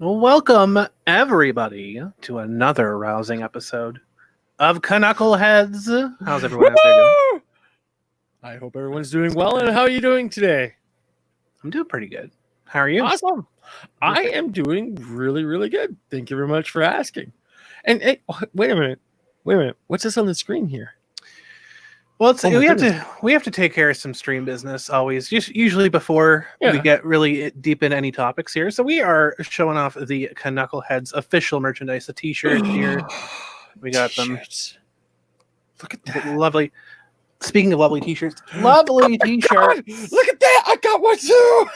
Welcome, everybody, to another rousing episode of Canuckleheads. How's everyone out there doing? I hope everyone's doing well. And how are you doing today? I'm doing pretty good. How are you? Awesome. I am doing really, really good. Thank you very much for asking. And hey, wait a minute. What's this on the screen here? Well, we have to take care of some stream business always, usually before we get really deep in any topics here. So we are showing off the Canuckleheads official merchandise, the t-shirt here. We got them. Look at that. Lovely. Speaking of lovely t-shirts, lovely t-shirt. Look at that. I got one too.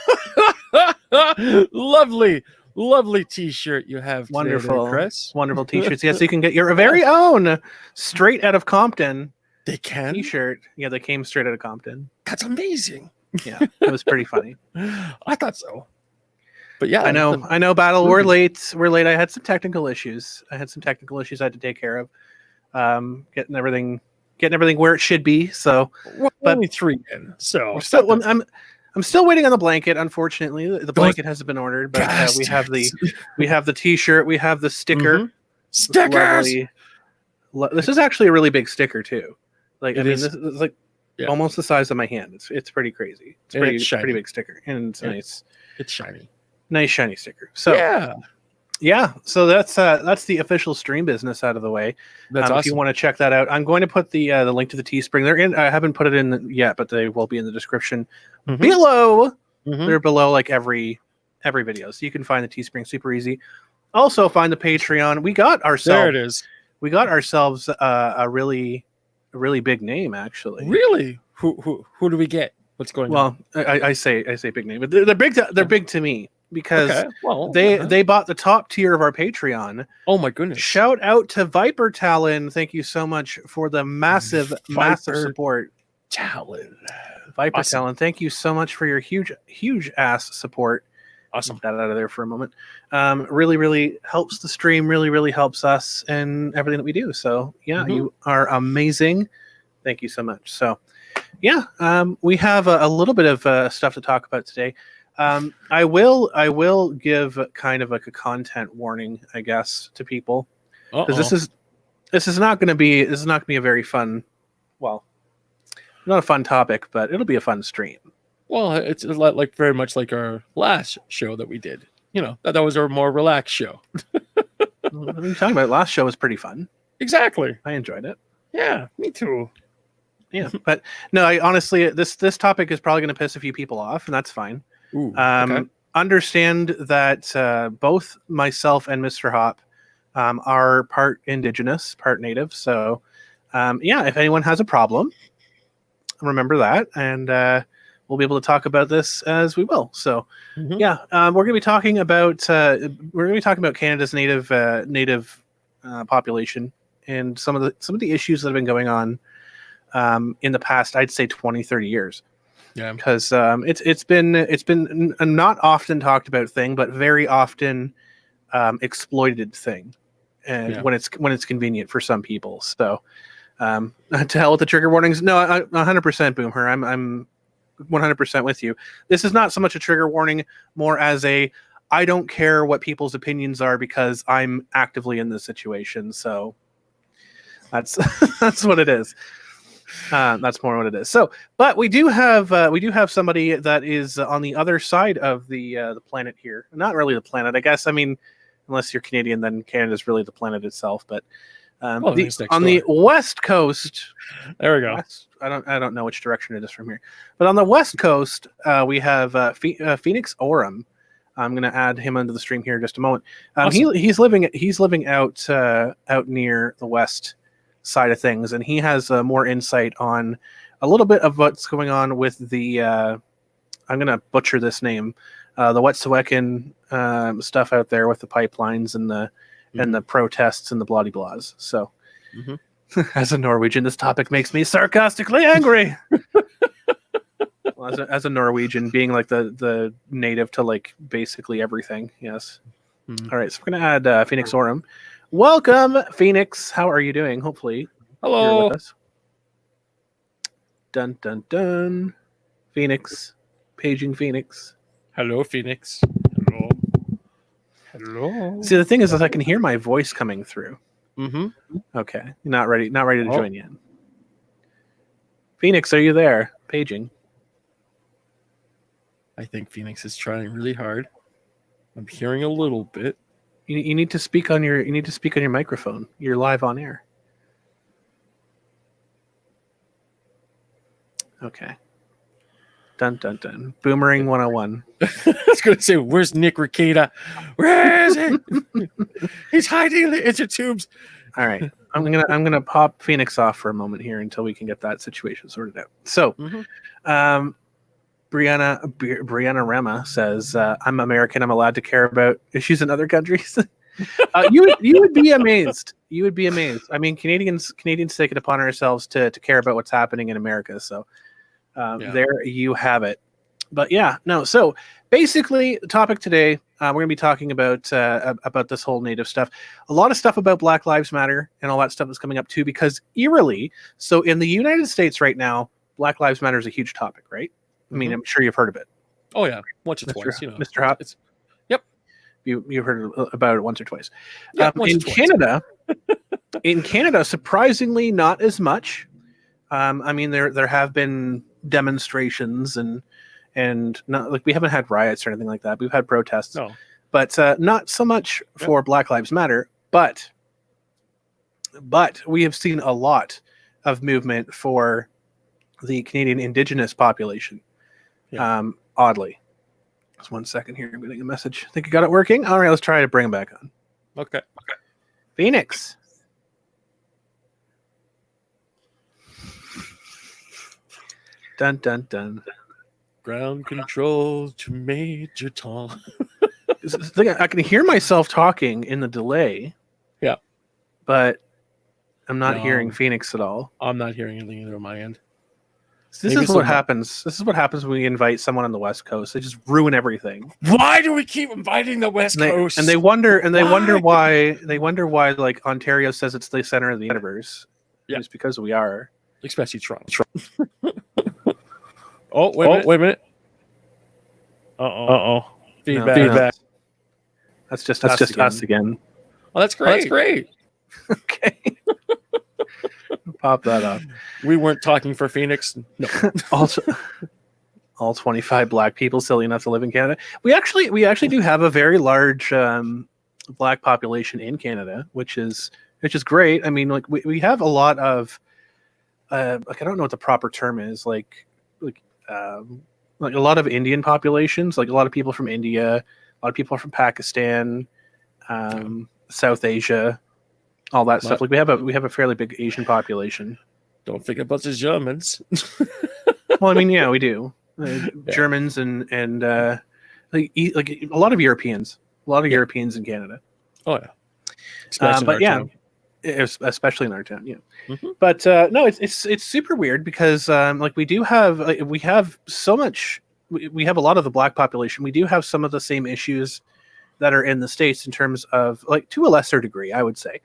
Lovely t-shirt you have wonderful, today, Chris. Wonderful t-shirts. Yes, you can get your very own straight out of Compton. They can t-shirt. Yeah, they came straight out of Compton. That's amazing. Yeah, it was pretty funny. I thought so. But yeah, I know. Battle, we're late. I had some technical issues. I had to take care of. Getting everything where it should be. So, but only 3 in. So I'm still waiting on the blanket. Unfortunately, the blanket hasn't been ordered, but we have the t-shirt. We have the sticker. Mm-hmm. Stickers. This is actually a really big sticker too. This is like almost the size of my hand. It's pretty crazy. It's pretty big sticker, and it's nice. It's shiny. Nice shiny sticker. So yeah. So that's the official stream business out of the way. That's awesome. If you want to check that out, I'm going to put the link to the Teespring. They're in. I haven't put it in yet, but they will be in the description below. Mm-hmm. They're below like every video, so you can find the Teespring super easy. Also find the Patreon. We got ourselves. There it is. We got ourselves a really big name, actually. Really? Who do we get? What's going on? Well, I say big name, but they're big. They're big to me because they bought the top tier of our Patreon. Oh my goodness! Shout out to Viper Talon. Thank you so much for the massive support. Viper Talon. Thank you so much for your huge ass support. Awesome. Get that out of there for a moment. Really helps the stream. Really helps us and everything that we do. So yeah, you are amazing. Thank you so much. So yeah, we have a little bit of stuff to talk about today. I will give kind of like a content warning, I guess, to people, because this is not going to be a very fun. Well, not a fun topic, but it'll be a fun stream. Well, it's like very much like our last show that we did. You know, that was our more relaxed show. What are you talking about? Last show was pretty fun. Exactly. I enjoyed it. Yeah, me too. Yeah, but no, honestly, this topic is probably going to piss a few people off, and that's fine. Ooh, okay. understand that both myself and Mr. Hop are part indigenous, part native. So, if anyone has a problem, remember that, and we'll be able to talk about this as we will. So, we're going to be talking about Canada's native population and some of the issues that have been going on in the past, I'd say 20, 30 years. Yeah, because it's been a not often talked about thing, but very often exploited thing, and when it's convenient for some people. So to hell with the trigger warnings. No, 100% Boomer. I'm 100% with you. This is not so much a trigger warning, more as a I don't care what people's opinions are because I'm actively in this situation. So that's that's what it is. That's more what it is. So, but we do have somebody that is on the other side of the planet here. Not really the planet, I guess. I mean, unless you're Canadian, then Canada's really the planet itself. But on the west coast, there we go. West, I don't know which direction it is from here, but on the west coast, we have Phoenix Orem. I'm going to add him into the stream here in just a moment. Awesome. He's living out near the west side of things, and he has more insight on a little bit of what's going on with the I'm going to butcher this name, the Wet'suwet'en stuff out there with the pipelines and the protests and the bloody blahs. So as a Norwegian, this topic makes me sarcastically angry. Well, as a Norwegian, being like the native to like basically everything. Yes. All right, so we're going to add Phoenix Orem. Welcome, Phoenix. How are you doing? Hopefully, hello. You're with us. Dun dun dun. Phoenix, paging Phoenix. Hello, Phoenix. Hello. See, the thing is, I can hear my voice coming through. Okay, not ready to join yet. Phoenix, are you there? Paging. I think Phoenix is trying really hard. I'm hearing a little bit. You need to speak on your microphone. You're live on air. Okay. Dun dun dun. Boomering 101. I was gonna say, where's Nick Ricada? Where is he? He's hiding in the intertubes. All right. I'm gonna pop Phoenix off for a moment here until we can get that situation sorted out. So Brianna Rema says, I'm American. I'm allowed to care about issues in other countries. You would be amazed. You would be amazed. I mean, Canadians take it upon ourselves to care about what's happening in America. So there you have it. But so basically the topic today, we're going to be talking about this whole Native stuff. A lot of stuff about Black Lives Matter and all that stuff is coming up too, because eerily, so in the United States right now, Black Lives Matter is a huge topic, right? I mean, I'm sure you've heard of it. Oh yeah, once or twice. Mr. Hop. Yep, you heard about it once or twice. Yeah, in Canada, surprisingly, not as much. I mean, there have been demonstrations and not like we haven't had riots or anything like that. We've had protests, but not so much for Black Lives Matter. But we have seen a lot of movement for the Canadian indigenous population. Oddly, just 1 second here. I'm getting a message. I think I got it working. All right, let's try to bring him back on. Okay. Phoenix. Dun dun dun. Ground control to Major Tom. I can hear myself talking in the delay. Yeah, but I'm not hearing Phoenix at all. I'm not hearing anything either on my end. This is what happens. This is what happens when we invite someone on the West Coast. They just ruin everything. Why do we keep inviting the West Coast? And they wonder why like Ontario says it's the center of the universe. Yeah, it's because we are. Especially Toronto. Wait a minute. Feedback. That's just us again. Oh, that's great. Okay. Pop that up. We weren't talking for Phoenix. No. Also, all 25 Black people silly enough to live in Canada. We actually do have a very large Black population in Canada, which is great. I mean, like we have a lot of like I don't know what the proper term is, like like a lot of Indian populations, like a lot of people from India, a lot of people from Pakistan, South Asia, all that stuff. Like we have a fairly big Asian population. Don't think about the Germans. Well, I mean, yeah, we do. Germans and like a lot of Europeans, Europeans in Canada. Oh yeah, especially especially in our town. Yeah, Mhm. but no, it's super weird because like we have so much. We have a lot of the black population. We do have some of the same issues that are in the States in terms of, like, to a lesser degree, I would say,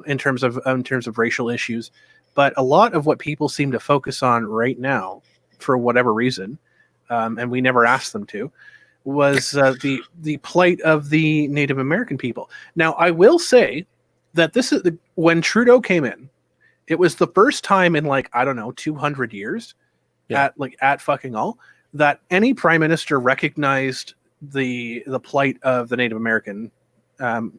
in terms of racial issues. But a lot of what people seem to focus on right now, for whatever reason, and we never asked them to, was the plight of the Native American people. Now, I will say that when Trudeau came in, it was the first time in, like, I don't know, 200 years at fucking all, that any prime minister recognized the plight of the Native American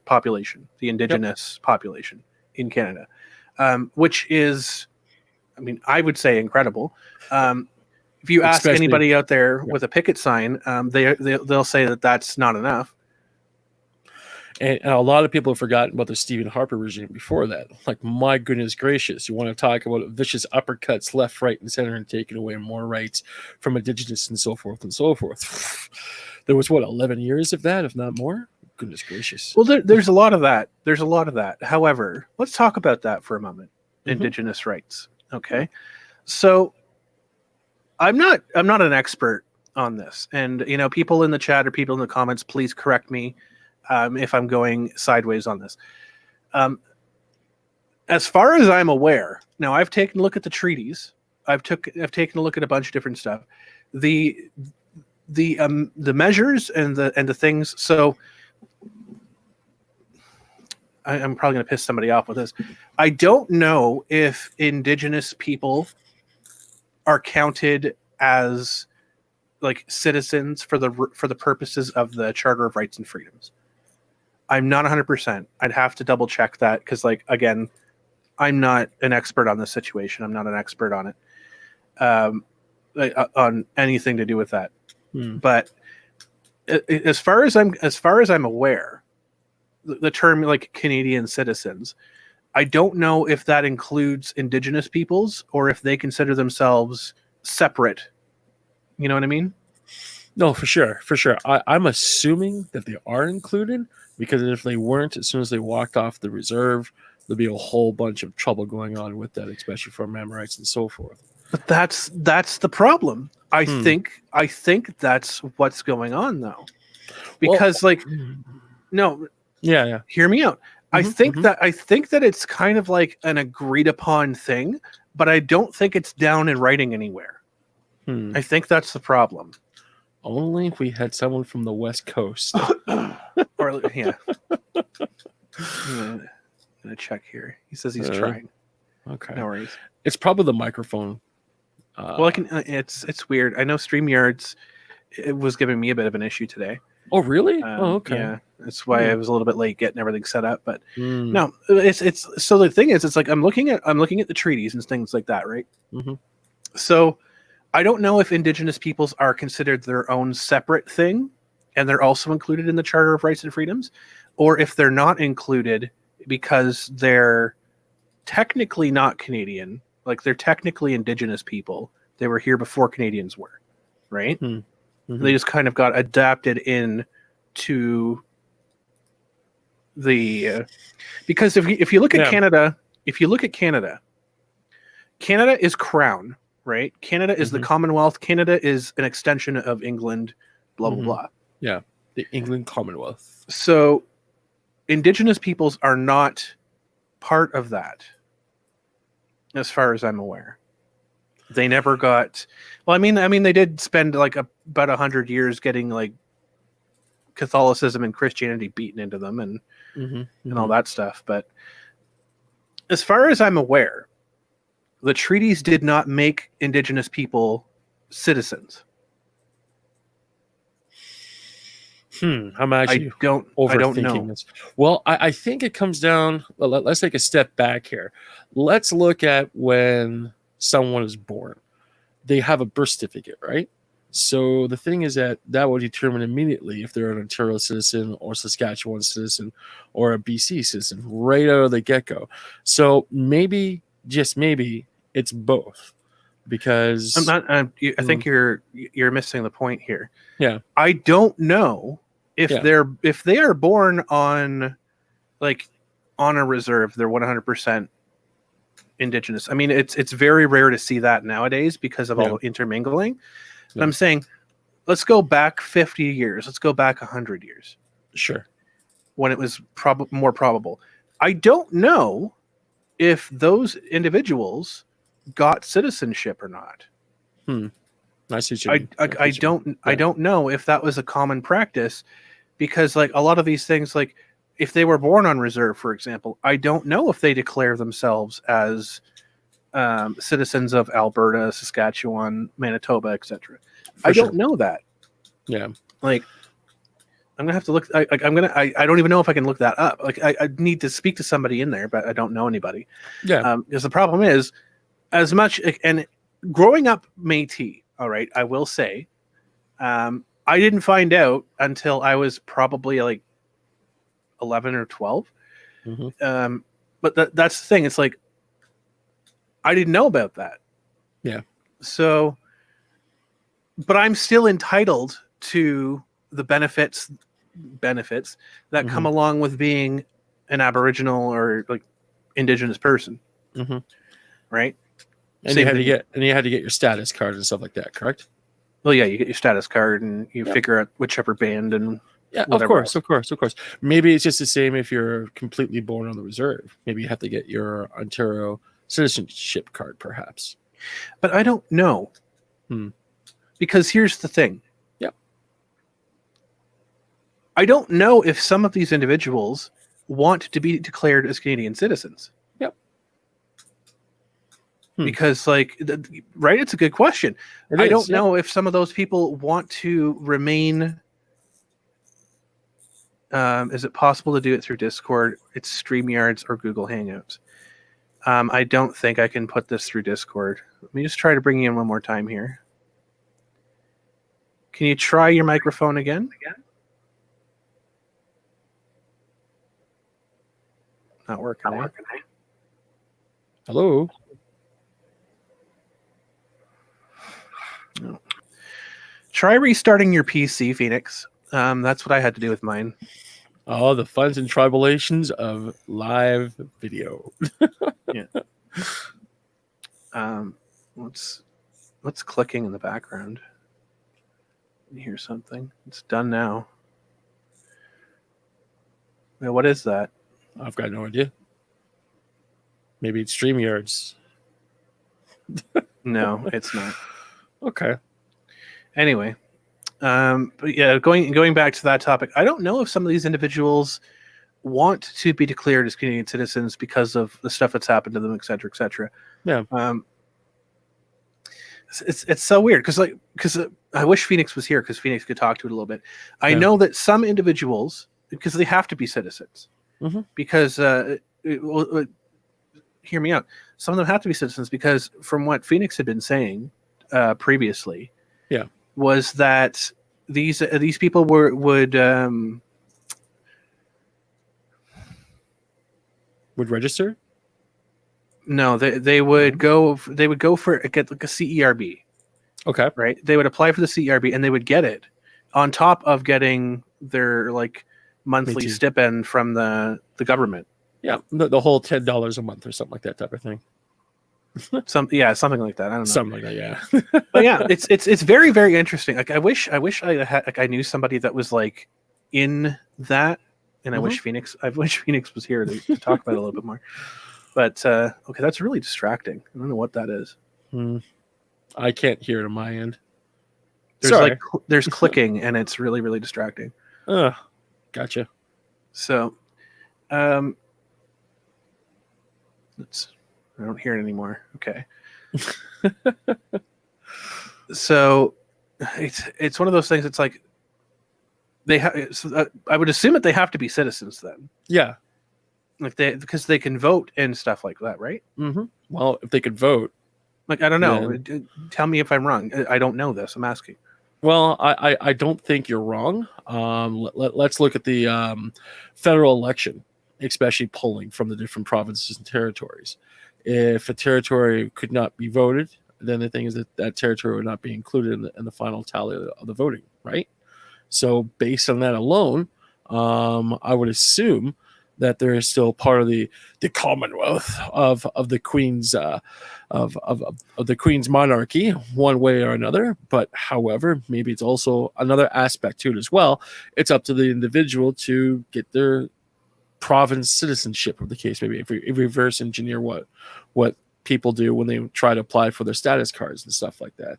population, the indigenous population in Canada, which is, I mean, I would say incredible. If you ask anybody out there with a picket sign, they'll say that that's not enough. And a lot of people have forgotten about the Stephen Harper regime before that. Like, my goodness gracious, you want to talk about vicious uppercuts left, right, and center and taking away more rights from indigenous and so forth and so forth. There was, 11 years of that, if not more? Goodness gracious. Well, there's a lot of that. There's a lot of that. However, let's talk about that for a moment. Indigenous rights. Okay. So I'm not an expert on this. And, people in the chat or people in the comments, please correct me if I'm going sideways on this. As far as I'm aware, now I've taken a look at the treaties. I've taken a look at a bunch of different stuff. The measures and the things. So I'm probably going to piss somebody off with this. I don't know if indigenous people are counted as, like, citizens for the purposes of the Charter of Rights and Freedoms. I'm not 100%. I'd have to double check that because, like, again, I'm not an expert on this situation. I'm not an expert on it, on anything to do with that. But as far as I'm aware, the term, like, Canadian citizens, I don't know if that includes indigenous peoples or if they consider themselves separate. You know what I mean? No, for sure. I'm assuming that they are included, because if they weren't, as soon as they walked off the reserve, there'd be a whole bunch of trouble going on with that, especially for member rights and so forth. But that's the problem. I think that's what's going on, though, because no, yeah. Hear me out. I think that it's kind of like an agreed upon thing, but I don't think it's down in writing anywhere. I think that's the problem. Only if we had someone from the West Coast. Or yeah. I'm gonna check here. He says he's trying. Okay. No worries. It's probably the microphone. Well, I can. It's weird. I know StreamYards, it was giving me a bit of an issue today. Oh, really? Okay. Yeah, that's why I was a little bit late getting everything set up. But no, it's so the thing is, it's like I'm looking at the treaties and things like that, right? So I don't know if indigenous peoples are considered their own separate thing, and they're also included in the Charter of Rights and Freedoms, or if they're not included because they're technically not Canadian, like they're technically indigenous people. They were here before Canadians were, right? They just kind of got adapted in to the because if you look at Canada, Canada is crown, right? Canada is the Commonwealth. Canada is an extension of England, blah blah blah. Yeah, the England Commonwealth. So indigenous peoples are not part of that, as far as I'm aware. They never got. Well, I mean, they did spend like about 100 years getting like Catholicism and Christianity beaten into them and all that stuff. But as far as I'm aware, the treaties did not make indigenous people citizens. I'm actually I don't know. this. Well, I think it comes down. Well, let's take a step back here. Let's look at when someone is born. They have a birth certificate, right? So the thing is that will determine immediately if they're an Ontario citizen or Saskatchewan citizen or a BC citizen right out of the get-go. So maybe, just maybe, it's both. Because I'm not. I think you're missing the point here. Yeah. I don't know if Yeah. they are born on a reserve, they're 100% indigenous. I mean, it's very rare to see that nowadays because of all the intermingling. But I'm saying, let's go back 50 years. Let's go back 100 years. Sure. When it was more probable. I don't know if those individuals got citizenship or not. I see what you mean. I don't know if that was a common practice, because like a lot of these things, like if they were born on reserve, for example, I don't know if they declare themselves as citizens of Alberta, Saskatchewan, Manitoba, etc. I don't know that. Yeah. Like, I'm gonna have to look. I don't even know if I can look that up. Like, I need to speak to somebody in there, but I don't know anybody. Yeah. Because the problem is, as much and growing up Métis. All right, I will say, I didn't find out until I was probably like 11 or 12. But that's the thing. It's like, I didn't know about that. Yeah. So, but I'm still entitled to the benefits that come along with being an Aboriginal or like indigenous person. Right. And you had to get your status card and stuff like that, correct? Well, yeah, you get your status card and you figure out whichever band and of course. Maybe it's just the same if you're completely born on the reserve. Maybe you have to get your Ontario citizenship card, perhaps. But I don't know. Because here's the thing. Yeah. I don't know if some of these individuals want to be declared as Canadian citizens. Because, like, right? It's a good question. I don't know if some of those people want to remain. Is it possible to do it through Discord? It's StreamYards or Google Hangouts. I don't think I can put this through Discord. Let me just try to bring you in one more time here. Can you try your microphone again? Not working. Hello. No. Try restarting your PC, Phoenix. That's what I had to do with mine. Oh, the funs and tribulations of live video. Yeah. What's clicking in the background? You hear something? It's done now. Now, what is that? I've got no idea. Maybe it's StreamYards. No, it's not. Okay. Anyway, but yeah, going back to that topic, I don't know if some of these individuals want to be declared as Canadian citizens because of the stuff that's happened to them, et cetera, et cetera. Yeah. It's so weird because I wish Phoenix was here because Phoenix could talk to it a little bit. I know that some individuals, because they have to be citizens, because hear me out. Some of them have to be citizens because from what Phoenix had been saying previously, was that these people would register. No, they would go for get like a CERB. Okay. Right. They would apply for the CERB and they would get it on top of getting their like monthly stipend from the government. Yeah, the whole $10 a month or something like that type of thing. Something like that. I don't know. Something like that, yeah. But yeah, it's very, very interesting. Like I wish I had I knew somebody that was like in that, and I wish Phoenix was here to talk about it a little bit more. But okay, that's really distracting. I don't know what that is. I can't hear it on my end. There's clicking, and it's really, really distracting. Gotcha. So, I don't hear it anymore. Okay. So, it's one of those things. It's like they have. I would assume that they have to be citizens then. Yeah. Like because they can vote and stuff like that, right? Well, if they could vote, like I don't know. Tell me if I'm wrong. I don't know this. I'm asking. Well, I don't think you're wrong. Let's look at the federal election, especially polling from the different provinces and territories. If a territory could not be voted, then the thing is that that territory would not be included in the final tally of the voting, right? So, based on that alone, I would assume that there is still part of the Commonwealth of the Queen's of the Queen's monarchy, one way or another. But however, maybe it's also another aspect to it as well. It's up to the individual to get their province citizenship, of the case maybe, if we reverse engineer what people do when they try to apply for their status cards and stuff like that.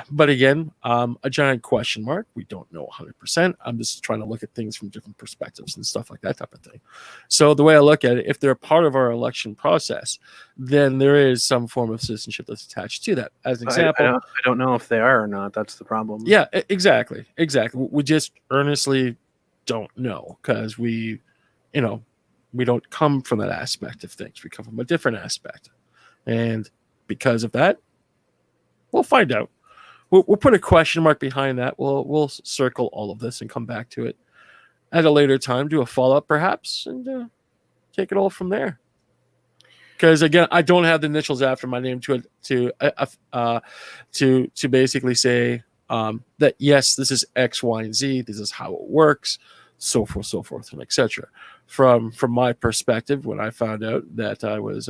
But again, a giant question mark. We don't know 100%. I'm just trying to look at things from different perspectives and stuff like that type of thing. So the way I look at it, if they're a part of our election process, then there is some form of citizenship that's attached to that. As an example, I don't know if they are or not. That's the problem. yeah, exactly. We just earnestly don't know, because we don't come from that aspect of things. We come from a different aspect. And because of that, we'll find out. We'll put a question mark behind that. We'll circle all of this and come back to it at a later time, do a follow-up perhaps, and take it all from there. Because again, I don't have the initials after my name to basically say that yes, this is X, Y, and Z. This is how it works, so forth, and etc. From my perspective, when I found out that I was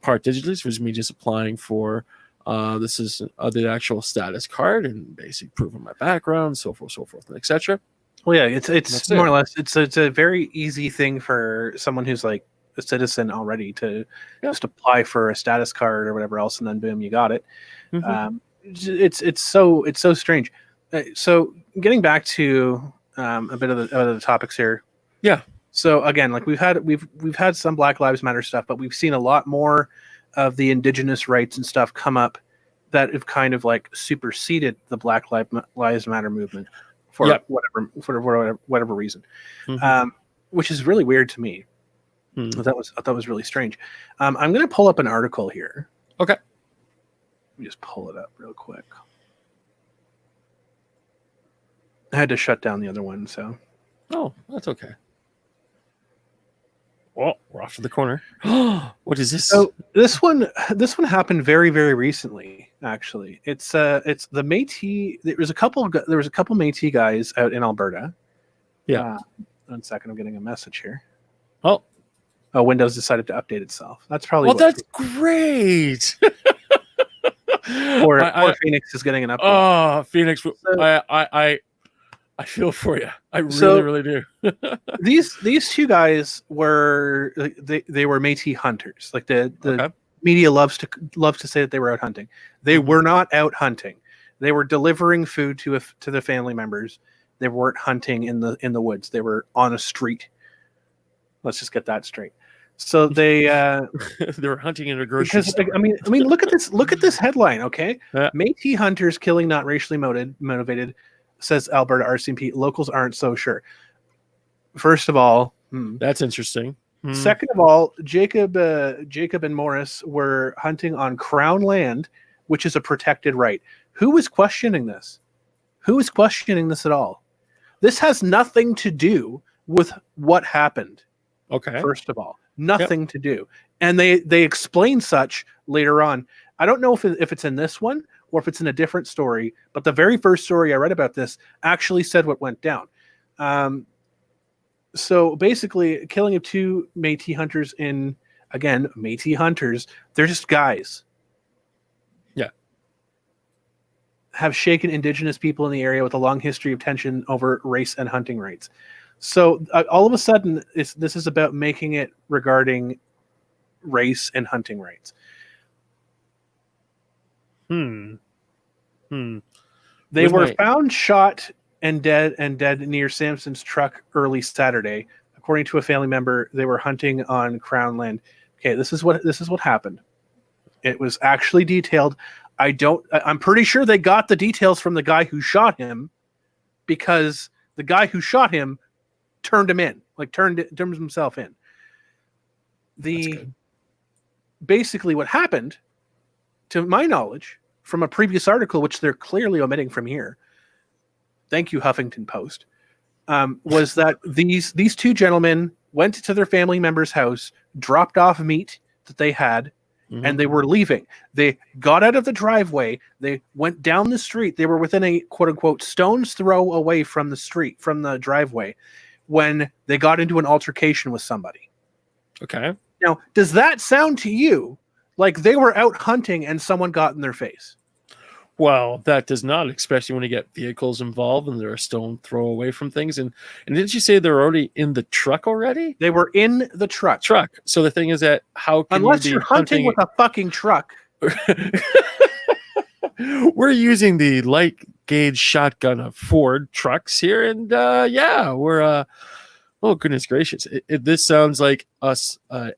part digitally, it was me just applying for this is the actual status card and basically proving my background, so forth, and etc. Well, yeah, it's more or less it's a very easy thing for someone who's like a citizen already to just apply for a status card or whatever else, and then boom, you got it. Mm-hmm. It's so strange. So getting back to a bit of the topics here. Yeah. So again, like we've had some Black Lives Matter stuff, but we've seen a lot more of the indigenous rights and stuff come up that have kind of like superseded the Black Lives Matter movement for whatever reason, which is really weird to me. I thought was really strange. I'm going to pull up an article here. Okay. Let me just pull it up real quick. I had to shut down the other one, so. Oh, that's okay. Well, we're off to the corner. What is this? So this one happened very, very recently. Actually, it's the Métis. There was a couple Métis guys out in Alberta. Yeah. 1 second, I'm getting a message here. Oh, Windows decided to update itself. That's probably. Well, that's great. or Phoenix is getting an update. Oh, Phoenix! So, I feel for you. I really do. these two guys were they were Métis hunters. Like the media loves to say that they were out hunting. They were not out hunting. They were delivering food to the family members. They weren't hunting in the woods. They were on a street. Let's just get that straight. So they they were hunting in a grocery store. I mean, look at this headline. Okay, Métis hunters killing not racially motivated. Says Alberta RCMP. Locals aren't so sure. First of all, that's interesting. Second of all, Jacob and Morris were hunting on Crown land, which is a protected right. Who was questioning this? Who is questioning this at all? This has nothing to do with what happened. Okay. First of all, nothing to do. And they explain such later on. I don't know if it's in this one or if it's in a different story, but the very first story I read about this actually said what went down. So basically, killing of two Métis hunters Métis hunters, they're just guys. Yeah. Have shaken indigenous people in the area with a long history of tension over race and hunting rights. So all of a sudden, this is about making it regarding race and hunting rights. They were found shot and dead near Sampson's truck early Saturday. According to a family member, they were hunting on Crown land. Okay, this is what happened. It was actually detailed. I'm pretty sure they got the details from the guy who shot him, because the guy who shot him turned himself in. Basically what happened, to my knowledge, from a previous article, which they're clearly omitting from here. Thank you, Huffington Post. Was that these two gentlemen went to their family member's house, dropped off meat that they had, and they were leaving. They got out of the driveway. They went down the street. They were within a quote unquote stone's throw away from the street, from the driveway, when they got into an altercation with somebody. Okay. Now, does that sound to you like they were out hunting and someone got in their face? Well, that does not, especially when you get vehicles involved and they're a stone throw away from things. And didn't you say they're already in the truck already? They were in the truck. So the thing is that how can unless you be you're hunting with a fucking truck? We're using the light gauge shotgun of Ford trucks here, and we're oh goodness gracious! This sounds like a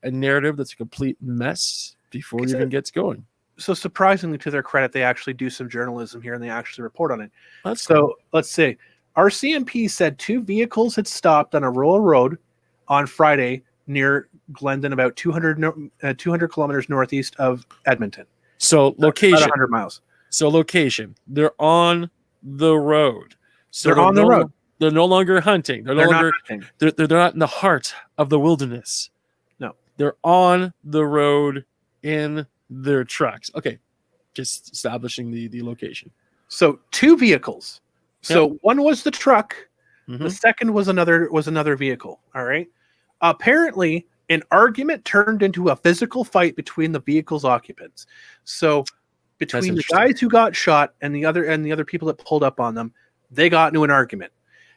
narrative that's a complete mess before it even gets going. So surprisingly, to their credit, they actually do some journalism here and they actually report on it. That's cool. So let's see. RCMP said 2 vehicles had stopped on a rural road on Friday near Glendon, about 200 kilometers northeast of Edmonton. So location, about 100 miles. So location, they're on the road. So they're on the road. They're no longer hunting. They're no longer. Hunting. They're not in the heart of the wilderness. No, they're on the road in their trucks. Okay, just establishing the location. So 2 vehicles. So one was the truck. Mm-hmm. The second was another vehicle. All right. Apparently, an argument turned into a physical fight between the vehicle's occupants. So between the guys who got shot and the other people that pulled up on them, they got into an argument.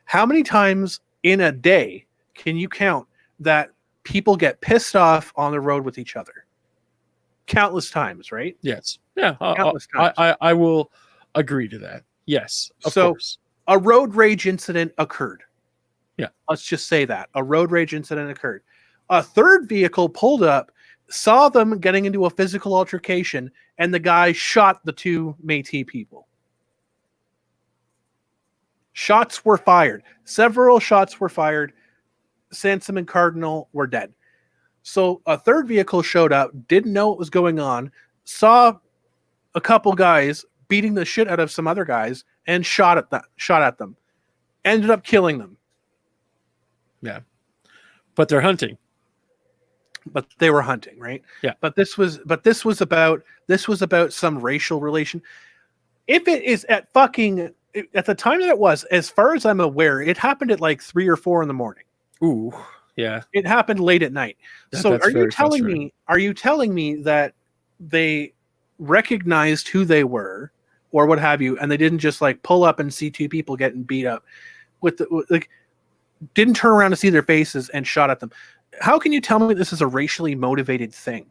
How many times in a day can you count that people get pissed off on the road with each other? Countless times, right? Yes. Yeah. Countless times. I will agree to that. Yes. Of course. A road rage incident occurred. Yeah. Let's just say that. A road rage incident occurred. A third vehicle pulled up, saw them getting into a physical altercation, and the guy shot the 2 Métis people. Shots were fired. Several shots were fired. Sansom and Cardinal were dead. So a third vehicle showed up, didn't know what was going on, saw a couple guys beating the shit out of some other guys, and shot at them. Ended up killing them. Yeah. But they're hunting. But they were hunting, right? Yeah. But this was about some racial relation. If it is at the time that it was, as far as I'm aware, it happened at like 3 or 4 in the morning. Ooh, yeah. It happened late at night. So are you telling me that they recognized who they were or what have you, and they didn't just like pull up and see 2 people getting beat up didn't turn around to see their faces and shot at them? How can you tell me this is a racially motivated thing?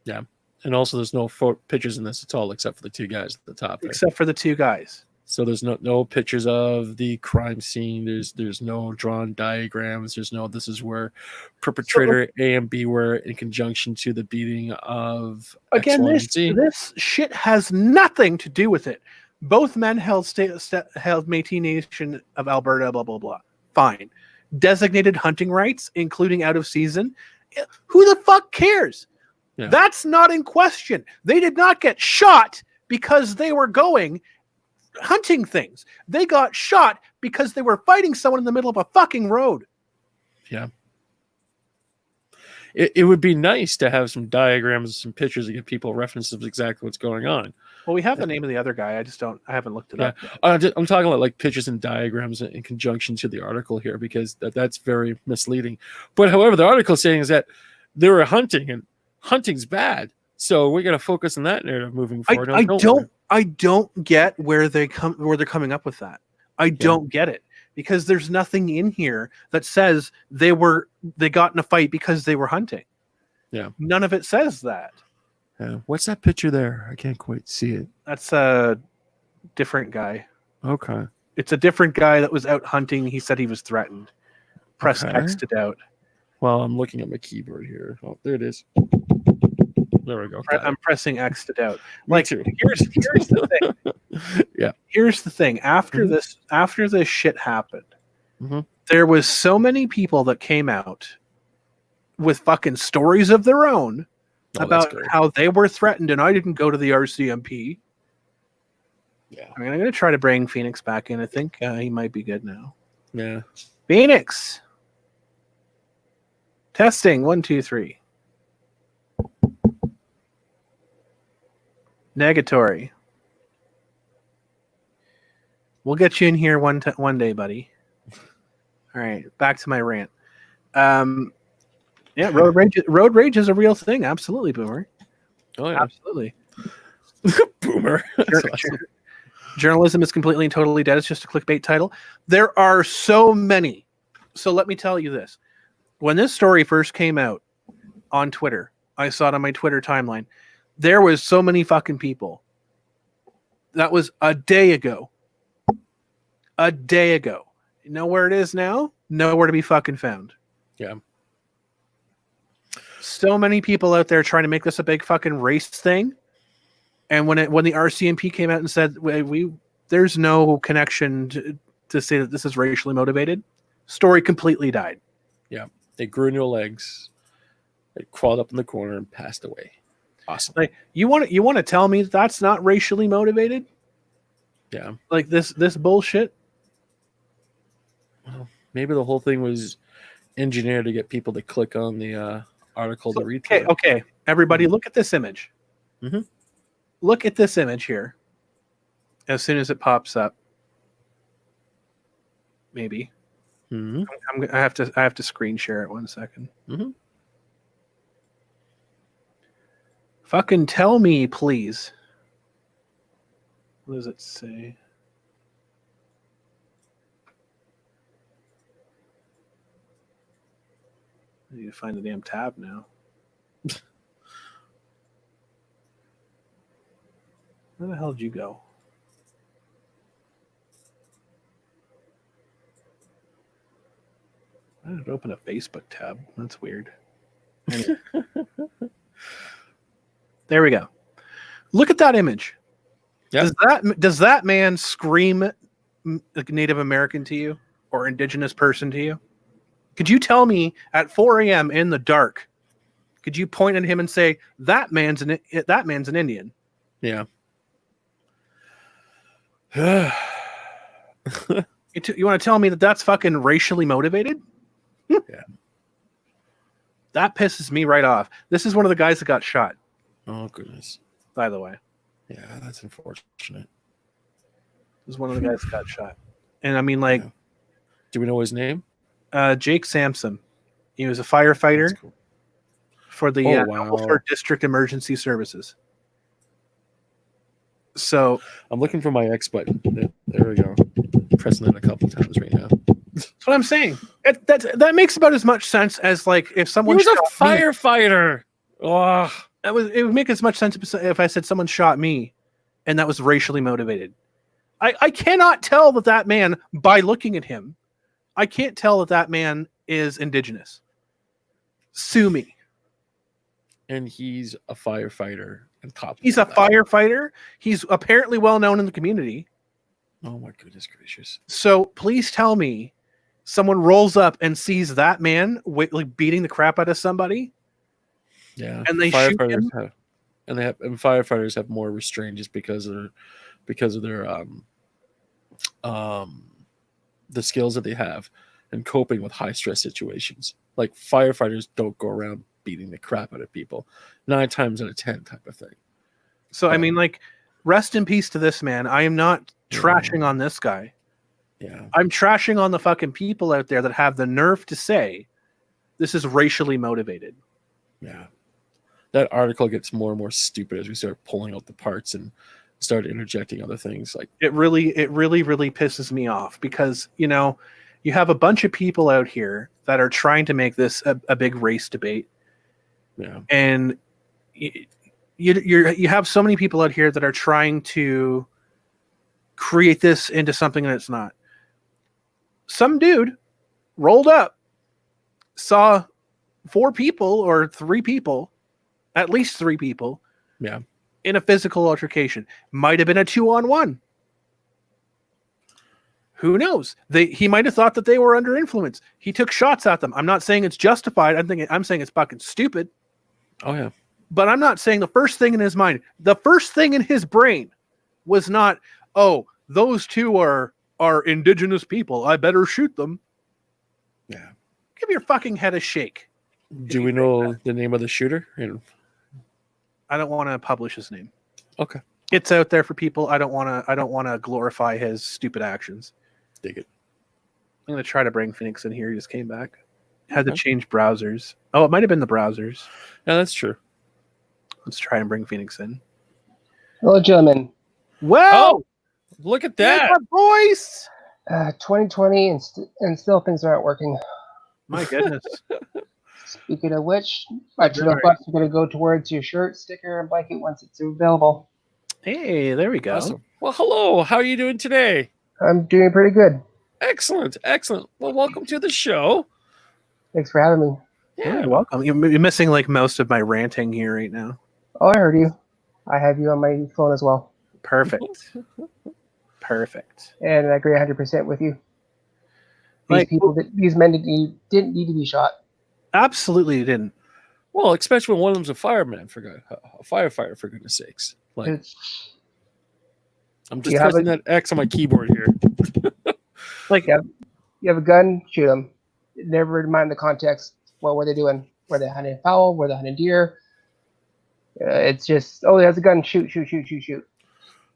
Yeah. And also there's no pictures in this at all, except for the 2 guys at the top. Right? Except for the 2 guys. So there's no pictures of the crime scene. There's no drawn diagrams. This is where perpetrator A and B were in conjunction to the beating of again. This shit has nothing to do with it. Both men held Métis Nation of Alberta. Blah blah blah. Fine. Designated hunting rights, including out of season. Who the fuck cares? Yeah. That's not in question. They did not get shot because they were going hunting things. They got shot because they were fighting someone in the middle of a fucking road. Yeah. It would be nice to have some diagrams, some pictures to give people references of exactly what's going on. Well, we have the name of the other guy. I haven't looked it up. I'm talking about like pictures and diagrams in conjunction to the article here, because that's very misleading. But however, the article is saying is that they were hunting, and hunting's bad. So we're going to focus on that narrative moving forward. I don't get where they're coming up with that. I don't get it, because there's nothing in here that says they got in a fight because they were hunting. Yeah. None of it says that. What's that picture there? I can't quite see it. That's a different guy. Okay. It's a different guy that was out hunting. He said he was threatened. Press texted out. Well, I'm looking at my keyboard here. Oh, there it is. There we go. I'm pressing X to doubt. Me too. Here's the thing. Yeah. Here's the thing. After this shit happened, there was so many people that came out with fucking stories of their own about how they were threatened, and I didn't go to the RCMP. Yeah. I mean, I'm going to try to bring Phoenix back in. I think he might be good now. Yeah. Phoenix. Testing. 1, 2, 3. Negatory. We'll get you in here one day, buddy. All right, back to my rant. Yeah, road rage is a real thing. Absolutely, Boomer. Oh yeah. Absolutely. Boomer. Journalism is completely and totally dead. It's just a clickbait title. There are so many. So let me tell you this. When this story first came out on Twitter, I saw it on my Twitter timeline. There was so many fucking people. That was a day ago. A day ago. You know where it is now? Nowhere to be fucking found. Yeah. So many people out there trying to make this a big fucking race thing. And when the RCMP came out and said there's no connection to say that this is racially motivated, story completely died. Yeah. They grew new legs. They crawled up in the corner and passed away. Awesome. Like you want to tell me that's not racially motivated? Yeah. Like this bullshit? Well, maybe the whole thing was engineered to get people to click on the article to read through. Okay. Everybody, look at this image. Mm-hmm. Look at this image here. As soon as it pops up, maybe. Mm-hmm. I have to screen share it 1 second. Mm-hmm. Fucking tell me, please. What does it say? I need to find the damn tab now. Where the hell did you go? I did open a Facebook tab. That's weird. Anyway. There we go. Look at that image. Yep. Does that man scream Native American to you or indigenous person to you? Could you tell me at 4 a.m. in the dark? Could you point at him and say that man's an Indian? Yeah. You want to tell me that that's fucking racially motivated? Yeah. That pisses me right off. This is one of the guys that got shot. Oh goodness. By the way. Yeah, that's unfortunate. This is one of the guys that got shot. And I mean, like, do we know his name? Jake Sampson. He was a firefighter for the for District Emergency Services. So I'm looking for my X button. There we go. Pressing it a couple times right now. That's what I'm saying. That makes about as much sense as like if someone was a firefighter. Oh, it would make as much sense if I said someone shot me, and that was racially motivated. I cannot tell that man by looking at him. I can't tell that man is indigenous. Sue me. And he's a firefighter and top. He's a firefighter. He's apparently well known in the community. Oh my goodness gracious! So please tell me, someone rolls up and sees that man like beating the crap out of somebody. Yeah, and they shoot him. And firefighters have more restraint just because of their the skills that they have and coping with high stress situations. Like firefighters don't go around beating the crap out of people 9 times out of 10 type of thing. So I mean, like, rest in peace to this man. I am not trashing on this guy. Yeah, I'm trashing on the fucking people out there that have the nerve to say this is racially motivated. Yeah, that article gets more and more stupid as we start pulling out the parts and start interjecting other things. Like it really pisses me off because, you know, you have a bunch of people out here that are trying to make this a big race debate. Yeah, and you have so many people out here that are trying to create this into something that it's not. Some dude rolled up, saw 4 people or 3 people, at least 3 people, in a physical altercation. Might have been a 2-on-1. Who knows? He might have thought that they were under influence. He took shots at them. I'm not saying it's justified. I'm saying it's fucking stupid. Oh yeah. But I'm not saying the first thing in his mind. The first thing in his brain was not, oh, those two are indigenous people. I better shoot them. Yeah. Give your fucking head a shake. Do we know the name of the shooter? I don't want to publish his name. Okay. It's out there for people. I don't want to glorify his stupid actions. Dig it. I'm going to try to bring Phoenix in here. He just came back. Had to change browsers. Oh, it might have been the browsers. Yeah, that's true. Let's try and bring Phoenix in. Hello, gentlemen. Well, look at that. Voice. 2020 and still things aren't working. My goodness. Speaking of which, my $2 bucks are going to go towards your shirt, sticker, and blanket once it's available. Hey, there we go. Awesome. Well, hello. How are you doing today? I'm doing pretty good. Excellent. Excellent. Well, welcome to the show. Thanks for having me. Yeah, you're welcome. You're missing like most of my ranting here right now. Oh, I heard you. I have you on my phone as well. Perfect. Perfect. And I agree 100% with you. Like, these men didn't need to be shot. Absolutely didn't. Well, especially when one of them's a fireman, a firefighter, for goodness sakes. Like, I'm just pressing that X on my keyboard here. Like, you have a gun, shoot them. Never mind the context. What were they doing? Were they hunting fowl? Were they hunting deer? It's just, oh, there's a gun, shoot.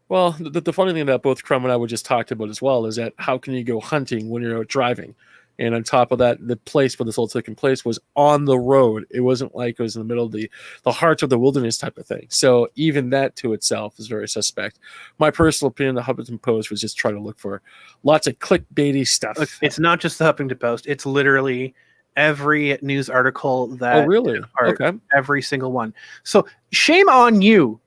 Well, the funny thing that both Crum and I were just talked about as well is that how can you go hunting when you're out driving? And on top of that, the place where this all taking place was on the road. It wasn't like it was in the middle of the heart of the wilderness type of thing. So even that to itself is very suspect. My personal opinion, the Huffington Post was just trying to look for lots of clickbaity stuff. Look, it's not just the Huffington Post. It's literally every news article that. Oh, really? Okay. Every single one. So shame on you,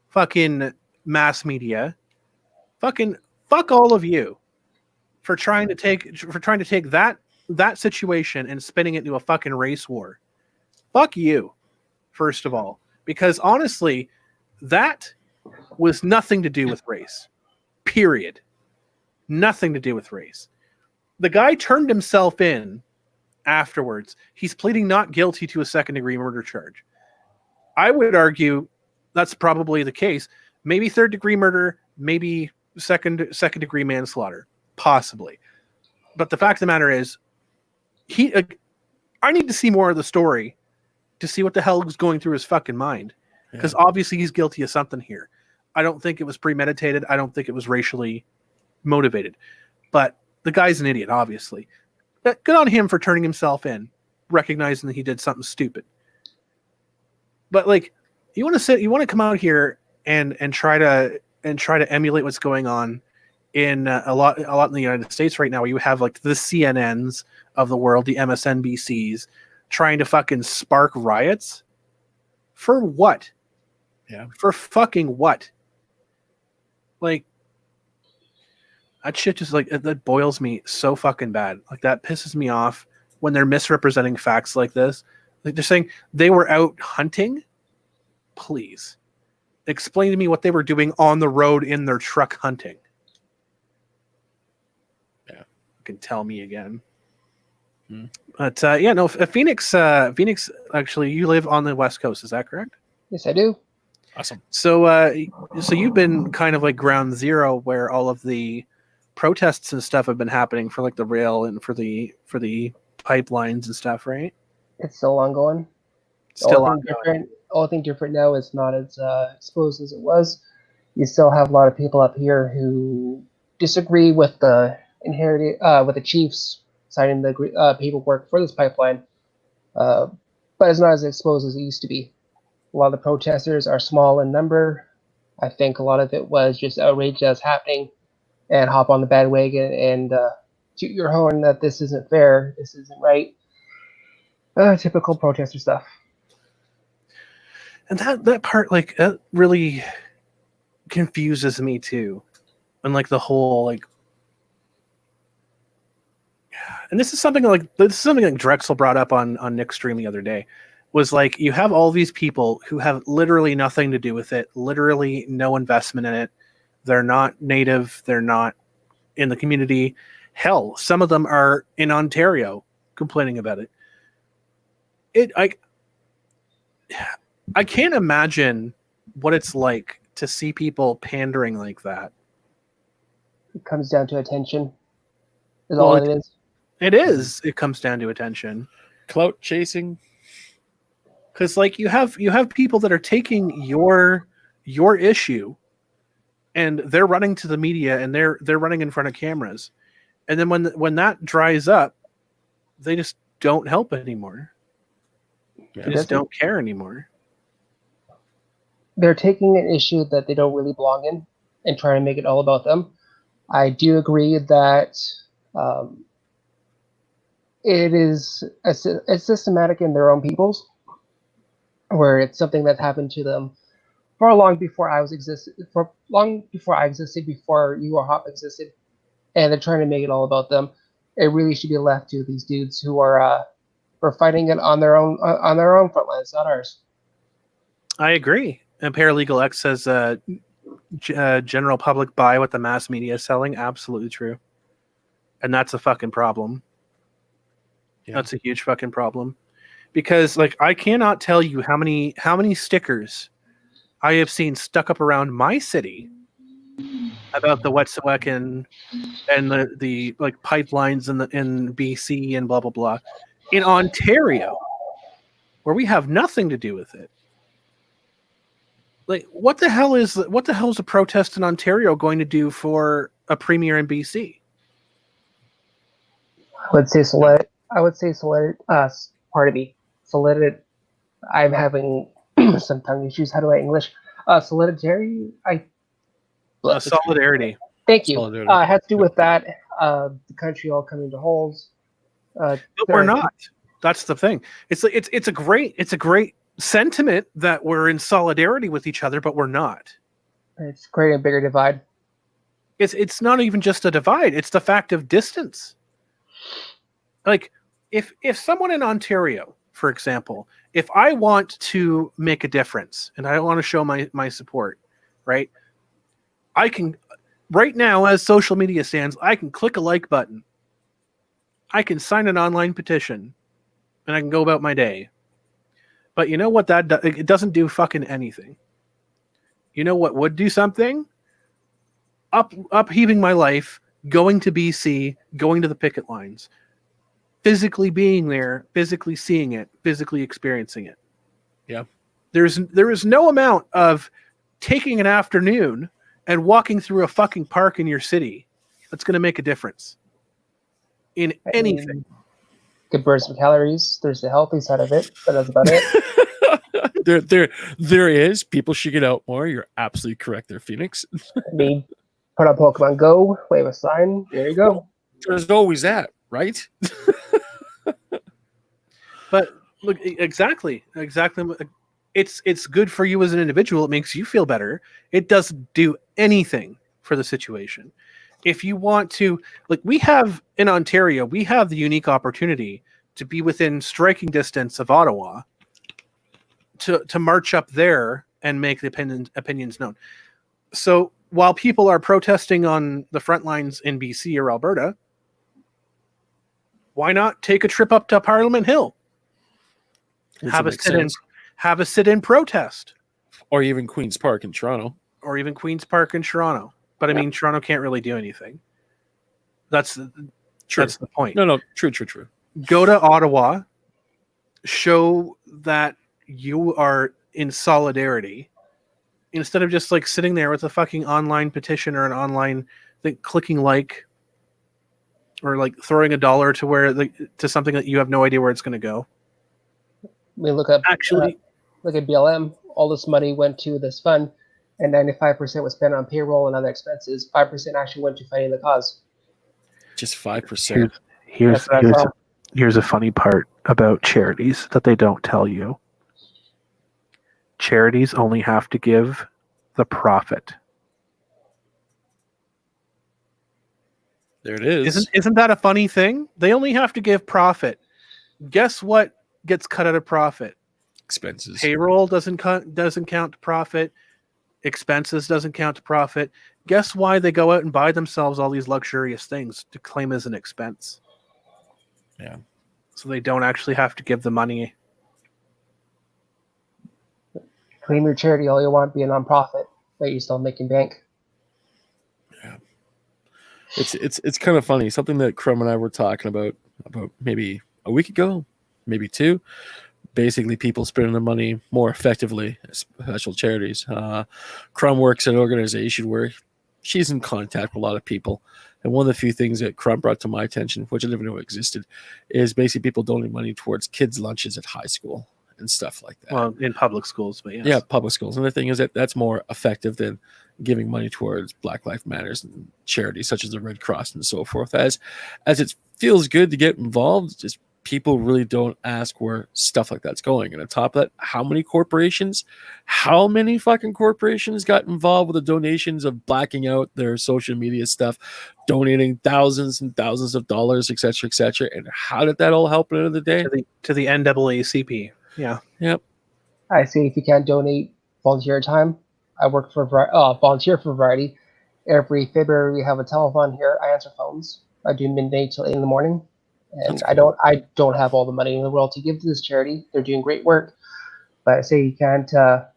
fucking mass media. Fucking fuck all of you. For trying to take that situation and spinning it into a fucking race war. Fuck you, first of all. Because honestly, that was nothing to do with race. Period. Nothing to do with race. The guy turned himself in afterwards. He's pleading not guilty to a second-degree murder charge. I would argue that's probably the case. Maybe third-degree murder, maybe second-degree manslaughter. Possibly. But the fact of the matter is, I need to see more of the story to see what the hell is going through his fucking mind. Because obviously he's guilty of something here. I don't think it was premeditated. I don't think it was racially motivated. But the guy's an idiot, obviously. Good on him for turning himself in, recognizing that he did something stupid. But like, you want to come out here and try to emulate what's going on in a lot in the United States right now, where you have like the CNNs of the world, the MSNBCs, trying to fucking spark riots. For what? Yeah. For fucking what? Like, that shit just like that boils me so fucking bad. Like, that pisses me off when they're misrepresenting facts like this. Like, they're saying they were out hunting. Please explain to me what they were doing on the road in their truck hunting. Can tell me again. But Phoenix, actually, you live on the West Coast, is that correct? Yes, I do. Awesome. So you've been kind of like ground zero where all of the protests and stuff have been happening for like the rail and for the pipelines and stuff, right? It's still ongoing. Still ongoing. Only thing different now is not as exposed as it was. You still have a lot of people up here who disagree with the with the chiefs signing the paperwork for this pipeline, but it's not as exposed as it used to be. A lot of the protesters are small in number. I think a lot of it was just outrage that's happening, and hop on the bandwagon and toot your horn that this isn't fair, this isn't right. Typical protester stuff. And that part, like, that really confuses me too, and like the whole like. And this is something like Drexel brought up on Nick's stream the other day, was like, you have all these people who have literally nothing to do with it, literally no investment in it. They're not native. They're not in the community. Hell, some of them are in Ontario complaining about it. I can't imagine what it's like to see people pandering like that It comes down to attention. Is Well, all it is. It is. It comes down to attention. Clout chasing. Because like you have people that are taking your issue and they're running to the media and they're running in front of cameras. And then when that dries up, they just don't help anymore. Yeah. They just don't care anymore. They're taking an issue that they don't really belong in and trying to make it all about them. I do agree that it is it's systematic in their own peoples, where it's something that happened to them for long before I existed, before you or Hop existed, and they're trying to make it all about them. It really should be left to these dudes who are fighting it on their own front lines, not ours. I agree. And Paralegal X says general public buy what the mass media is selling. Absolutely true. And that's a fucking problem. Yeah. That's a huge fucking problem. Because like I cannot tell you how many stickers I have seen stuck up around my city about the Wet'suwet'en and the like pipelines in BC and blah blah blah. In Ontario, where we have nothing to do with it. Like what the hell is a protest in Ontario going to do for a premier in BC? I would say solidity. I'm having some tongue issues. How do I English? Solidarity. Solidarity. Thank you. Solidarity. It has to do with that. The country all coming to holes. But we're not. That's the thing. It's a great sentiment that we're in solidarity with each other, but we're not. It's creating a bigger divide. It's not even just a divide. It's the fact of distance. Like if someone in Ontario, for example, if I want to make a difference and I want to show my support, right? I can right now as social media stands, I can click a like button. I can sign an online petition and I can go about my day. But you know what it doesn't do fucking anything. You know what would do something? Upheaving my life, going to BC, going to the picket lines, physically being there, physically seeing it, physically experiencing it. Yeah. There is no amount of taking an afternoon and walking through a fucking park in your city that's going to make a difference in anything. Could burn some calories. There's the healthy side of it, but that's about it. there is. People should get out more. You're absolutely correct there, Phoenix. I mean, put on Pokemon Go, wave a sign. There you go. There's always that, right? But look, exactly. It's good for you as an individual. It makes you feel better. It doesn't do anything for the situation. If you want to, like we have in Ontario, we have the unique opportunity to be within striking distance of Ottawa to march up there and make the opinions known. So while people are protesting on the front lines in BC or Alberta, why not take a trip up to Parliament Hill? Have a sit-in protest. Or even Queen's Park in Toronto. But I mean, Toronto can't really do anything. That's the point. No, true. Go to Ottawa, show that you are in solidarity, instead of just like sitting there with a fucking online petition or an online thing, clicking like, or like throwing $1 to something that you have no idea where it's going to go. We look at BLM. All this money went to this fund, and 95% was spent on payroll and other expenses. 5% actually went to fighting the cause. Just 5%. Here's a funny part about charities that they don't tell you. Charities only have to give the profit. There it is. Isn't that a funny thing? They only have to give profit. Guess what gets cut out of profit? Expenses. Payroll doesn't count to profit. Expenses doesn't count to profit. Guess why they go out and buy themselves all these luxurious things to claim as an expense? Yeah. So they don't actually have to give the money. Claim your charity all you want, be a nonprofit, but you're still making bank. Yeah. It's kind of funny. Something that Crumb and I were talking about maybe a week ago, maybe two. Basically, people spending their money more effectively at special charities. Crumb works at an organization where she's in contact with a lot of people. And one of the few things that Crumb brought to my attention, which I didn't even know existed, is basically people donating money towards kids' lunches at high school and stuff like that. Well, in public schools, but yes. Yeah, public schools. And the thing is that that's more effective than giving money towards Black Lives Matters and charities such as the Red Cross and so forth. As it feels good to get involved, just people really don't ask where stuff like that's going. And on top of that, how many fucking corporations got involved with the donations of blacking out their social media stuff, donating thousands and thousands of dollars, et cetera, and how did that all help at the end of the day? To the NAACP. Yeah. Yep. I say if you can't donate volunteer time, I work for volunteer for Variety. Every February we have a telethon here. I answer phones. I do midnight till 8 in the morning. And That's cool. I don't have all the money in the world to give to this charity. They're doing great work. But I say you can't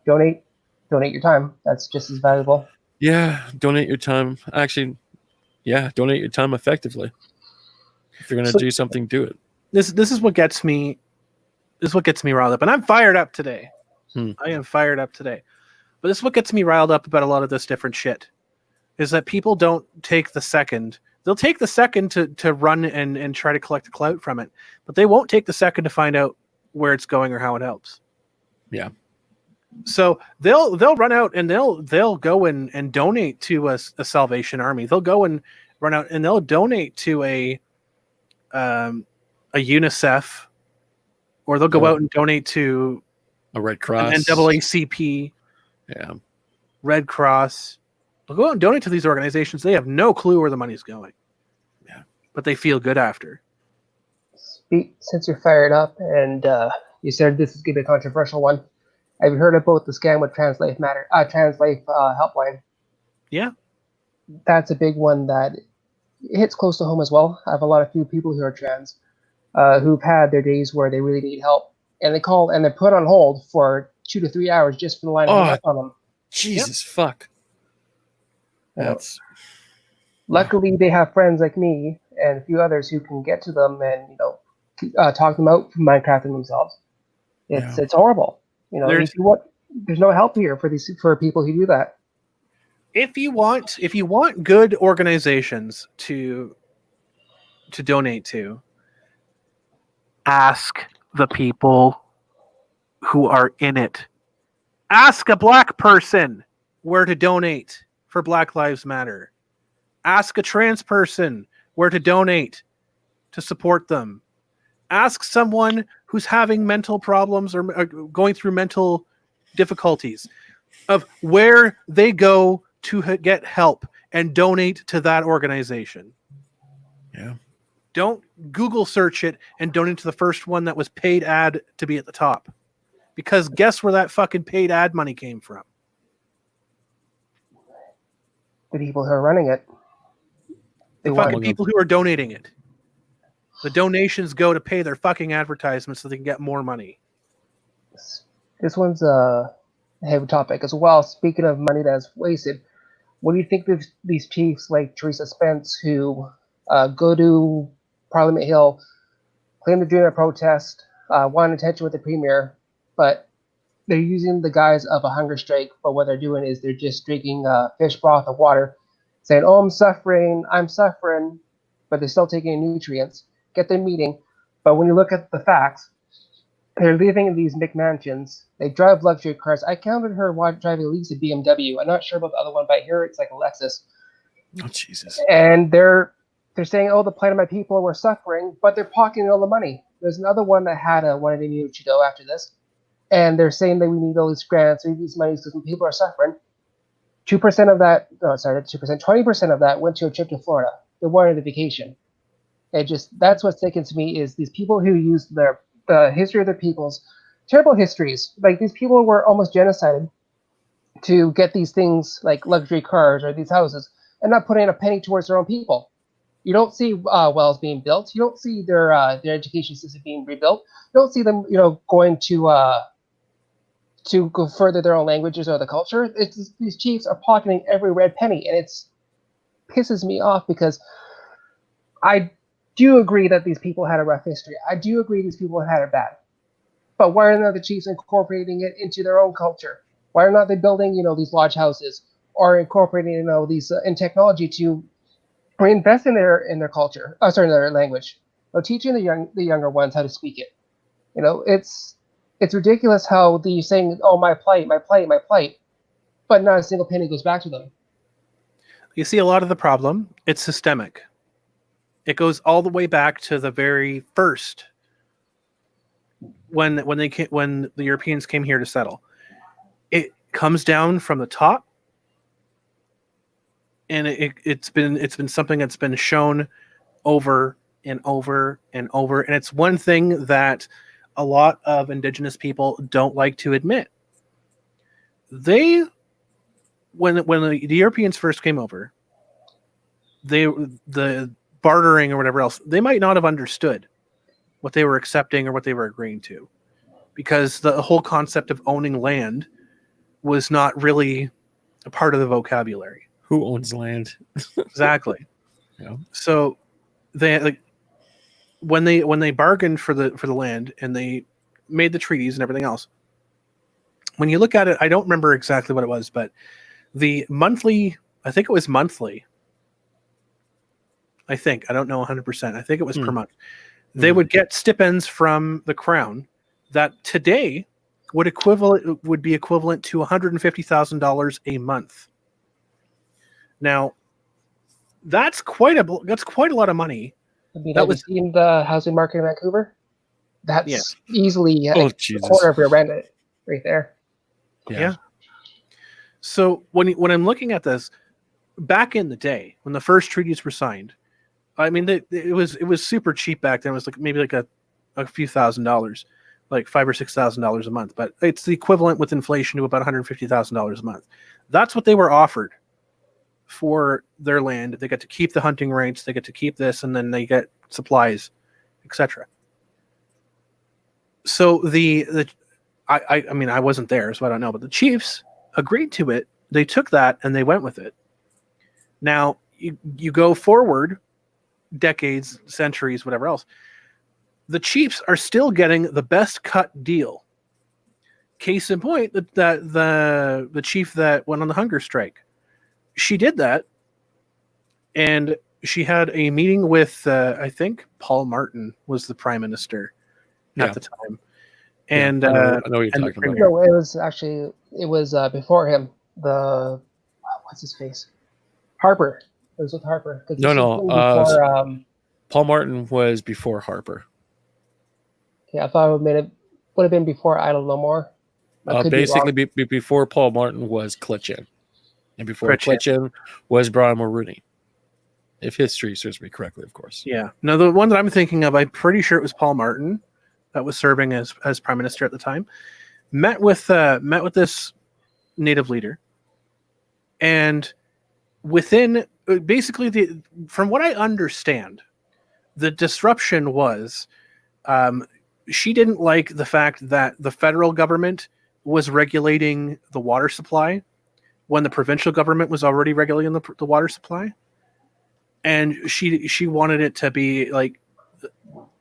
donate your time. That's just as valuable. Yeah, donate your time. Actually, yeah, donate your time effectively. If you're going to do something, do it. This is what gets me. This is what gets me riled up, and I'm fired up today. I am fired up today. But this is what gets me riled up about a lot of this different shit. Is that people don't take the second. They'll take the second to run and try to collect the clout from it, but they won't take the second to find out where it's going or how it helps. Yeah. So they'll run out and they'll go and donate to a Salvation Army. They'll go and run out and they'll donate to a UNICEF, or they'll go out and donate to a Red Cross, an NAACP, Red Cross. They'll go out and donate to these organizations. They have no clue where the money's going. Yeah, but they feel good after. Since you're fired up and you said this is going to be a controversial one, have you heard about the scam with Translife Helpline? Yeah, that's a big one that hits close to home as well. I have a few people who are trans who've had their days where they really need help, and they call and they're put on hold for 2 to 3 hours just for the line to hang up on them. Jesus, fuck. That's luckily they have friends like me and a few others who can get to them and talk them out from Minecrafting themselves. It's horrible. There's no help here for people who do that. If you want good organizations to donate to, ask the people who are in it. Ask a black person where to donate for Black Lives Matter. Ask a trans person where to donate to support them. Ask someone who's having mental problems or going through mental difficulties of where they go to get help and donate to that organization. Yeah. Don't Google search it and donate to the first one that was paid ad to be at the top. Because guess where that fucking paid ad money came from? The people who are running it. The fucking people who are donating it. The donations go to pay their fucking advertisements so they can get more money. This one's a heavy topic as well. Speaking of money that's wasted, what do you think of these chiefs like Teresa Spence who go to Parliament Hill, claim they're doing a protest, want attention with the premier, but they're using the guise of a hunger strike, but what they're doing is they're just drinking fish broth or water, saying, "Oh, I'm suffering," but they're still taking nutrients, get their meeting. But when you look at the facts, they're living in these McMansions. They drive luxury cars. I counted her driving at least a BMW. I'm not sure about the other one, but here it's like a Lexus. Oh, Jesus. And they're saying, "Oh, the plight of my people, we're suffering," but they're pocketing all the money. There's another one that had wanted a new Trudeau after this. And they're saying that we need all these grants, we need these monies because people are suffering. 2% of that, 20% of that went to a trip to Florida. They wanted a vacation. That's what's taken to me is these people who use the history of their people's terrible histories. Like these people were almost genocided to get these things like luxury cars or these houses and not putting a penny towards their own people. You don't see wells being built. You don't see their education system being rebuilt. You don't see them, going to go further their own languages or the culture. These chiefs are pocketing every red penny, and pisses me off because I do agree that these people had a rough history. I do agree these people had it bad. But why are not the chiefs incorporating it into their own culture? Why are not they building, these lodge houses or incorporating, these in technology to reinvest in their culture? Oh, sorry, their language. Teaching the younger ones how to speak it. It's ridiculous how they're saying, "Oh, my plight, my plight, my plight," but not a single penny goes back to them. You see, a lot of the problem, it's systemic. It goes all the way back to the very first when the Europeans came here to settle. It comes down from the top, and it's been something that's been shown over and over and over, and it's one thing that a lot of indigenous people don't like to admit. When the Europeans first came over, the bartering or whatever else, they might not have understood what they were accepting or what they were agreeing to, because the whole concept of owning land was not really a part of the vocabulary. Who owns land? Exactly. Yeah. So they when they bargained for the land and they made the treaties and everything else. When you look at it, I don't remember exactly what it was, but the monthly, I think it was monthly. I don't know 100%. I think it was per month. They would get stipends from the crown that today would be equivalent to $150,000 a month. Now, that's quite a lot of money. I mean, have you seen the housing market in Vancouver? That's easily a quarter of your rent right there. Yeah. So when I'm looking at this, back in the day when the first treaties were signed, I mean, it was super cheap back then. It was maybe a few $1,000s, like $5,000 or $6,000 a month. But it's the equivalent with inflation to about $150,000 a month. That's what they were offered for their land. They get to keep the hunting rights, they get to keep this, and then they get supplies, etc. So I mean, I wasn't there, so I don't know, but the chiefs agreed to it. They took that and they went with it. Now you go forward decades, centuries, whatever else, the chiefs are still getting the best cut deal. Case in point, that the chief that went on the hunger strike, she did that, and she had a meeting with I think Paul Martin was the prime minister at the time, and I know what you're talking about. No, it was before him. What's his face? Harper. It was with Harper. No. Paul Martin was before Harper. Okay, I thought it would have been before Idle No More. Basically, before Paul Martin was Klitschin, and before Klitschin was Brian Mulroney. If history serves me correctly, of course. Yeah. No, the one that I'm thinking of, I'm pretty sure it was Paul Martin that was serving as prime minister at the time. Met with this native leader, and within basically from what I understand, the disruption was she didn't like the fact that the federal government was regulating the water supply when the provincial government was already regulating the water supply, and she wanted it to be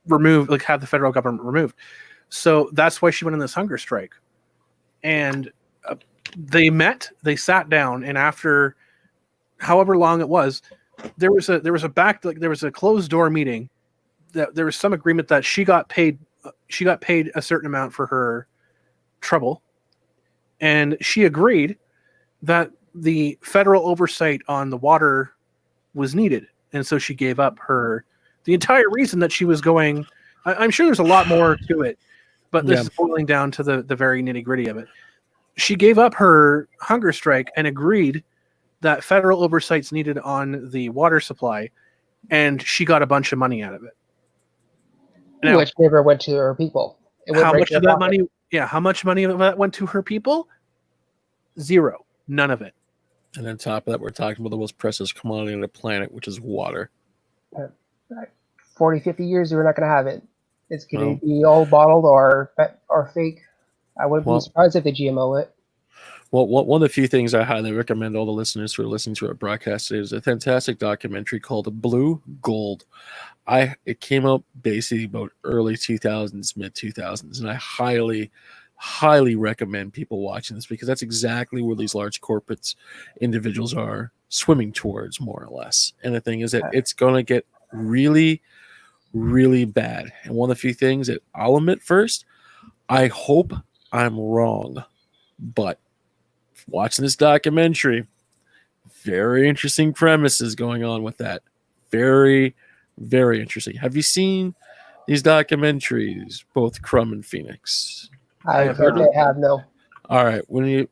removed, have the federal government removed. So that's why she went on this hunger strike. And they sat down, and after however long it was, there was a closed door meeting that there was some agreement that she got paid a certain amount for her trouble, and she agreed that the federal oversight on the water was needed, and so she gave up the entire reason that she was going. I'm sure there's a lot more to it, but this is boiling down to the very nitty-gritty of it. She gave up her hunger strike and agreed that federal oversight's needed on the water supply, and she got a bunch of money out of it. Now, which never went to her people. How much of that money? Yeah, how much money of that went to her people? Zero. None of it. And on top of that, we're talking about the most precious commodity on the planet, which is water. 40, 50 years, we're not going to have it. It's going to be all bottled or fake. I wouldn't be surprised if they GMO it. Well, one of the few things I highly recommend all the listeners who are listening to our broadcast today is a fantastic documentary called Blue Gold. It came out basically about early 2000s, mid 2000s, and I highly recommend people watching this because that's exactly where these large corporates individuals are swimming towards, more or less. And the thing is that it's going to get really, really bad. And one of the few things that I'll admit first, I hope I'm wrong, but watching this documentary, very interesting premises going on with that. Very, very interesting. Have you seen these documentaries, both Crumb and Phoenix? I can't say I have, no. All right. When you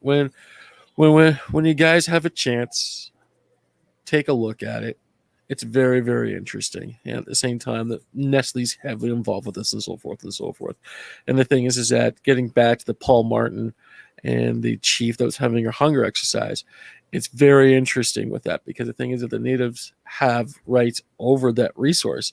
guys have a chance, take a look at it. It's very, very interesting. And at the same time, that Nestle's heavily involved with this and so forth and so forth. And the thing is that getting back to the Paul Martin and the chief that was having a hunger exercise, it's very interesting with that because the thing is that the natives have rights over that resource.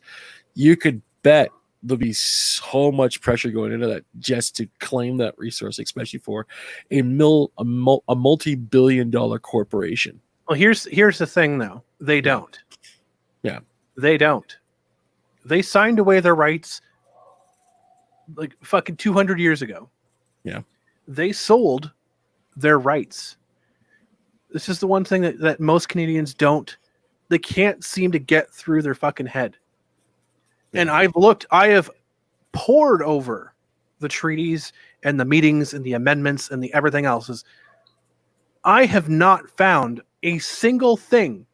You could bet there'll be so much pressure going into that just to claim that resource, especially for a multi-billion-dollar corporation. Well, here's the thing, though. They don't. Yeah. They don't. They signed away their rights like fucking 200 years ago. Yeah. They sold their rights. This is the one thing that most Canadians they can't seem to get through their fucking head. Yeah. And I have pored over the treaties and the meetings and the amendments and the everything else. I have not found a single thing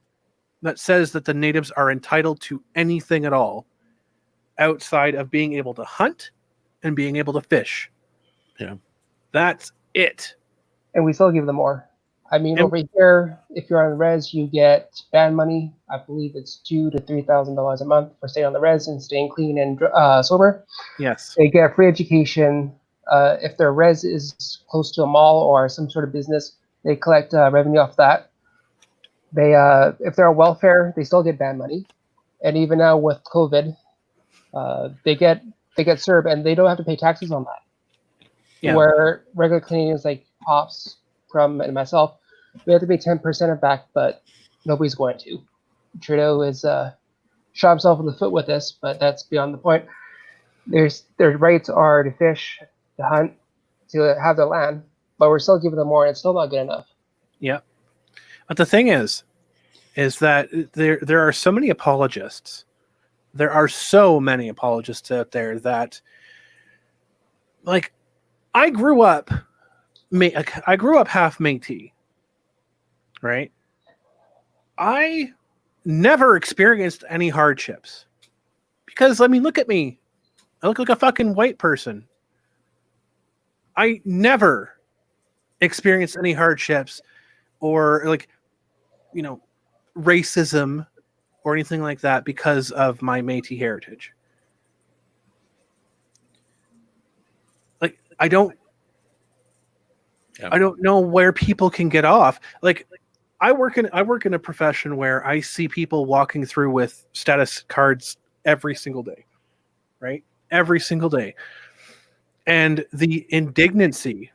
that says that the natives are entitled to anything at all outside of being able to hunt and being able to fish. Yeah. That's it. And we still give them more. I mean, over here, if you're on the res, you get band money. I believe it's $2,000 to $3,000 a month for staying on the res and staying clean and sober. Yes. They get free education. If their res is close to a mall or some sort of business, they collect revenue off that. They, if they're on welfare, they still get band money. And even now with COVID, they get CERB and they don't have to pay taxes on that. Yeah. Where regular Canadians like Pops, Crumb, and myself, we have to pay 10% of back, but nobody's going to. Trudeau has shot himself in the foot with this, but that's beyond the point. Their rights are to fish, to hunt, to have their land, but we're still giving them more, and it's still not good enough. Yeah. But the thing is that there are so many apologists. There are so many apologists out there that, like, I grew up half Métis, right? I never experienced any hardships because, I mean, look at me. I look like a fucking white person. I never experienced any hardships or, like, you know, racism or anything like that because of my Métis heritage. Like, I don't know where people can get off. Like, I work in a profession where I see people walking through with status cards every single day, right? Every single day. And the indignancy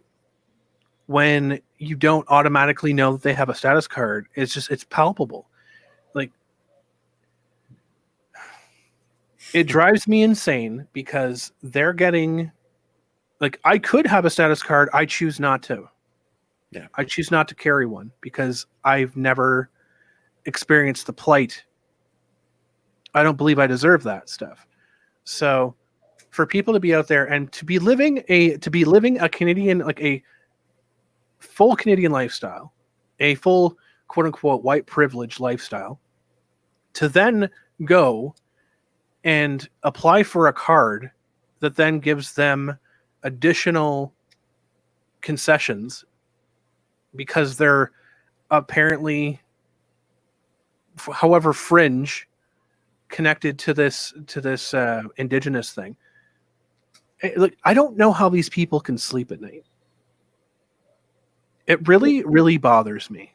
when you don't automatically know that they have a status card is just, it's palpable. Like, it drives me insane because they're getting, like, I could have a status card. I choose not to. Yeah. I choose not to carry one because I've never experienced the plight. I don't believe I deserve that stuff. So for people to be out there and to be living a Canadian, like a full Canadian lifestyle, a full quote unquote white privilege lifestyle, to then go and apply for a card that then gives them additional concessions because they're apparently, however fringe, connected to this indigenous thing. Look, I don't know how these people can sleep at night. It really, really bothers me.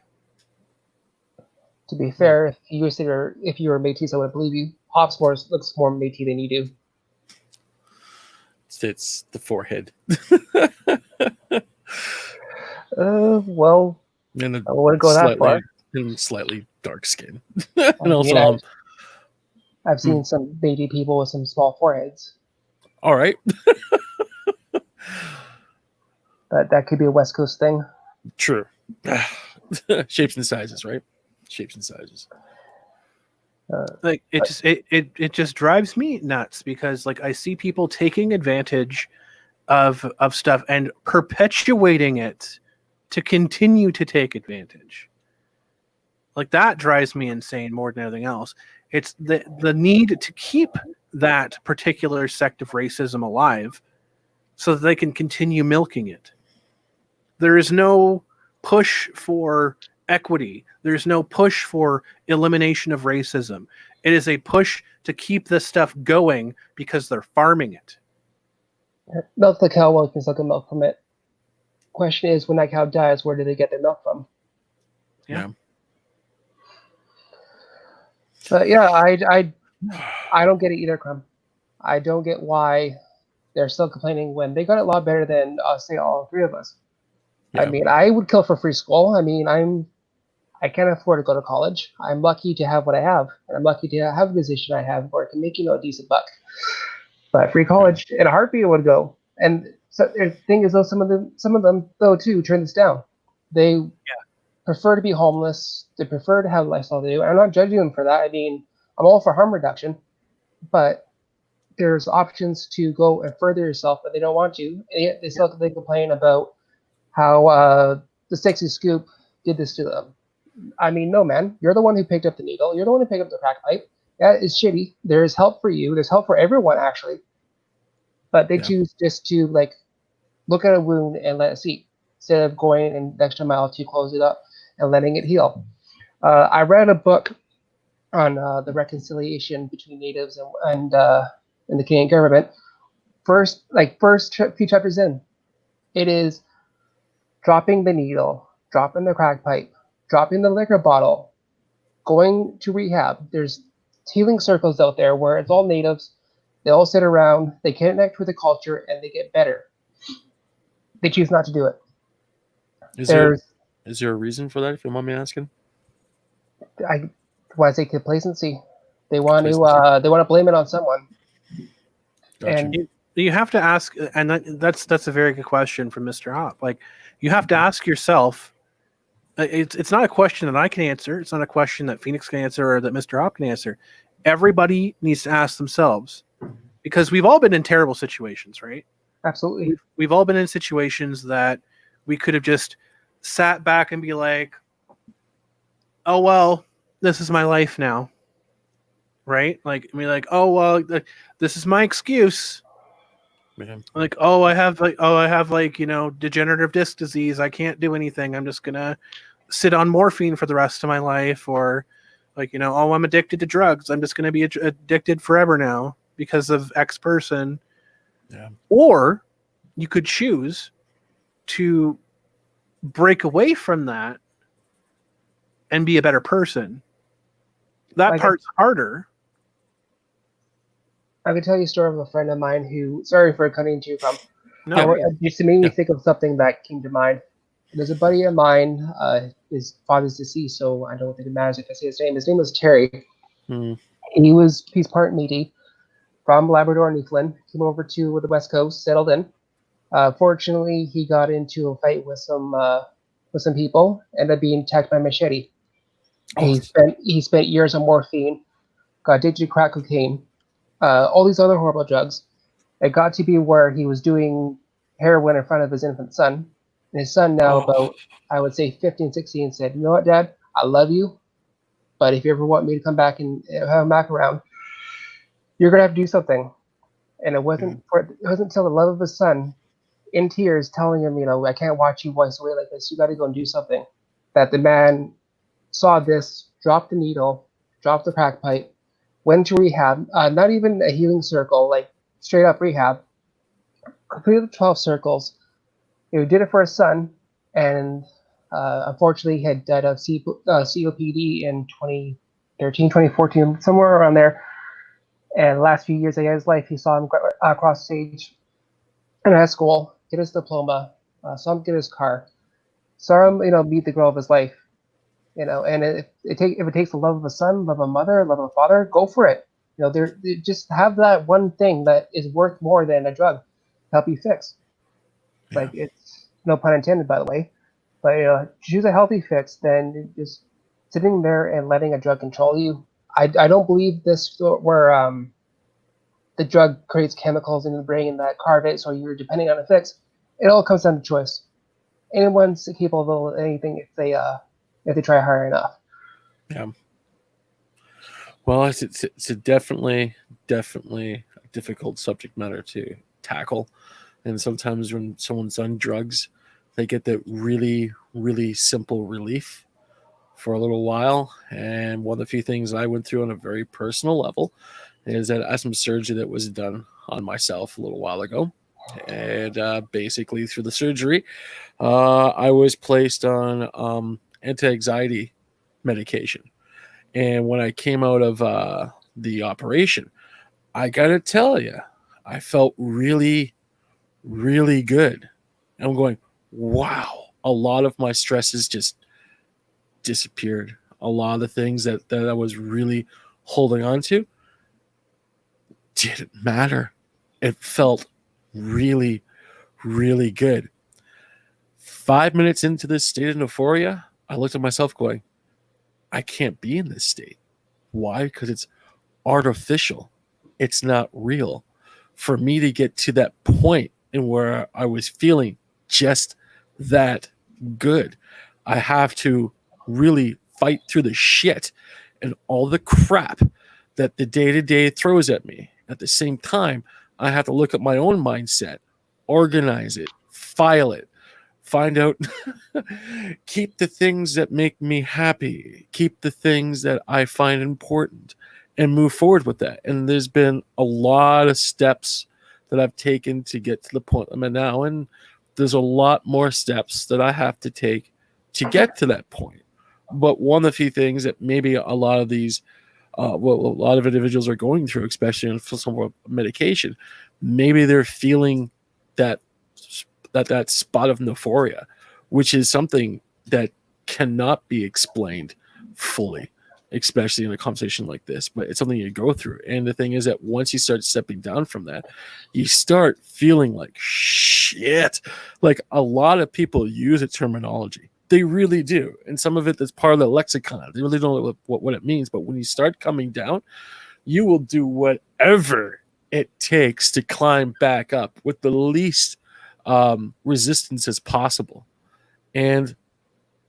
To be fair, if you were Métis, I would believe you. Pops looks more Métis than you do. It's the forehead. Well, And I wouldn't go that far. slightly dark skin. And also, mean, I've seen some baby people with some small foreheads. all right. But that could be a West Coast thing. True. Shapes and sizes, right? Shapes and sizes. Like it just drives me nuts because like I see people taking advantage of stuff and perpetuating it to continue to take advantage. Like that drives me insane more than anything else. It's the need to keep that particular sect of racism alive so that they can continue milking it. There is no push for equity. There's no push for elimination of racism. It is a push to keep this stuff going because they're farming it. Milk the cow, well, you can still get milk from it. Question is, when that cow dies, where do they get their milk from? Yeah. But yeah, I don't get it either, Crumb. I don't get why they're still complaining when they got it a lot better than, say, all three of us. Yeah. I mean, I would kill for free school. I mean, I can't afford to go to college. I'm lucky to have what I have, and I'm lucky to have the position I have where I can make a decent buck. But free college in a heartbeat would go. And so the thing is, though, some of them though too turn this down. They prefer to be homeless. They prefer to have a lifestyle they do. I'm not judging them for that. I mean, I'm all for harm reduction, but there's options to go and further yourself, but they don't want to. And yet they still complain about how the sexy scoop did this to them. I mean, no, man. You're the one who picked up the needle. You're the one who picked up the crack pipe. Yeah, it's shitty. There's help for you. There's help for everyone, actually. But they choose just to, like, look at a wound and let it see, instead of going an extra mile to close it up and letting it heal. I read a book on the reconciliation between natives and the Canadian government. First few chapters in, it is dropping the needle, dropping the crack pipe, dropping the liquor bottle, going to rehab. There's healing circles out there where it's all natives. They all sit around, they connect with the culture, and they get better. They choose not to do it. Is there a reason for that, if you don't mind me asking? I want to say complacency. They want to blame it on someone. Gotcha. And you have to ask, and that's a very good question from Mr. Hop. Like, you have to ask yourself. It's not a question that I can answer. It's not a question that Phoenix can answer or that Mr. Hop can answer. Everybody needs to ask themselves, because we've all been in terrible situations, right? Absolutely. We've all been in situations that we could have just sat back and be like, oh, well, this is my life now. Right? Like, I mean, like, oh, well, this is my excuse. Man. Like, I have degenerative disc disease. I can't do anything. I'm just going to sit on morphine for the rest of my life. Or like, I'm addicted to drugs. I'm just going to be addicted forever now because of X person. Yeah. Or you could choose to break away from that and be a better person. That part's harder. I could tell you a story of a friend of mine who, sorry for cutting to you from, No. just to make me think of something that came to mind. There's a buddy of mine, his father's deceased, so I don't think it matters if I say his name. His name was Terry. He's part Métis from Labrador, Newfoundland. Came over to the West Coast, settled in. Fortunately, he got into a fight with some people, ended up being attacked by machete. He spent years on morphine, got addicted to crack cocaine, all these other horrible drugs. It got to be where he was doing heroin in front of his infant son. And his son, now about, I would say 15, 16, said, "You know what, Dad? I love you, but if you ever want me to come back and have him back around, you're going to have to do something." And it wasn't until the love of his son, in tears, telling him, I can't watch you voice away like this. You got to go and do something. That the man saw this, dropped the needle, dropped the crack pipe, went to rehab, not even a healing circle, like straight up rehab, completed 12 circles. He did it for his son, and unfortunately he had died of COPD in 2013, 2014, somewhere around there. And the last few years of his life, he saw him cross stage in high school, get his diploma, saw him get his car. Some, meet the girl of his life, and if it takes the love of a son, love of a mother, love of a father, go for it. They just have that one thing that is worth more than a drug to help you fix. Yeah. Like, it's no pun intended, by the way, but choose a healthy fix than just sitting there and letting a drug control you. I don't believe this where the drug creates chemicals in the brain that carve it, so you're depending on a fix. It all comes down to choice. Anyone's capable of anything if they try hard enough. Yeah. Well, it's a definitely a difficult subject matter to tackle, and sometimes when someone's on drugs, they get that really, really simple relief for a little while. And one of the few things I went through on a very personal level is that I had some surgery that was done on myself a little while ago, and basically through the surgery, I was placed on anti-anxiety medication. And when I came out of the operation, I gotta tell you, I felt really, really good. And I'm going, wow, a lot of my stresses just disappeared. A lot of the things that I was really holding on to didn't matter. It felt really, really good. 5 minutes into this state of euphoria, I looked at myself going, I can't be in this state. Why? Because it's artificial. It's not real. For me to get to that point in where I was feeling just that good, I have to really fight through the shit and all the crap that the day-to-day throws at me. At the same time, I have to look at my own mindset, organize it, file it, find out, keep the things that make me happy, keep the things that I find important, and move forward with that. And there's been a lot of steps that I've taken to get to the point I'm at now, and there's a lot more steps that I have to take to get to that point. But one of the few things that maybe a lot of these, a lot of individuals are going through, especially on some sort of medication, maybe they're feeling that spot of euphoria, which is something that cannot be explained fully, especially in a conversation like this. But it's something you go through. And the thing is that once you start stepping down from that, you start feeling like shit. Like a lot of people use a terminology. They really do. And some of it is part of the lexicon. They really don't know what it means. But when you start coming down, you will do whatever it takes to climb back up with the least resistance as possible. And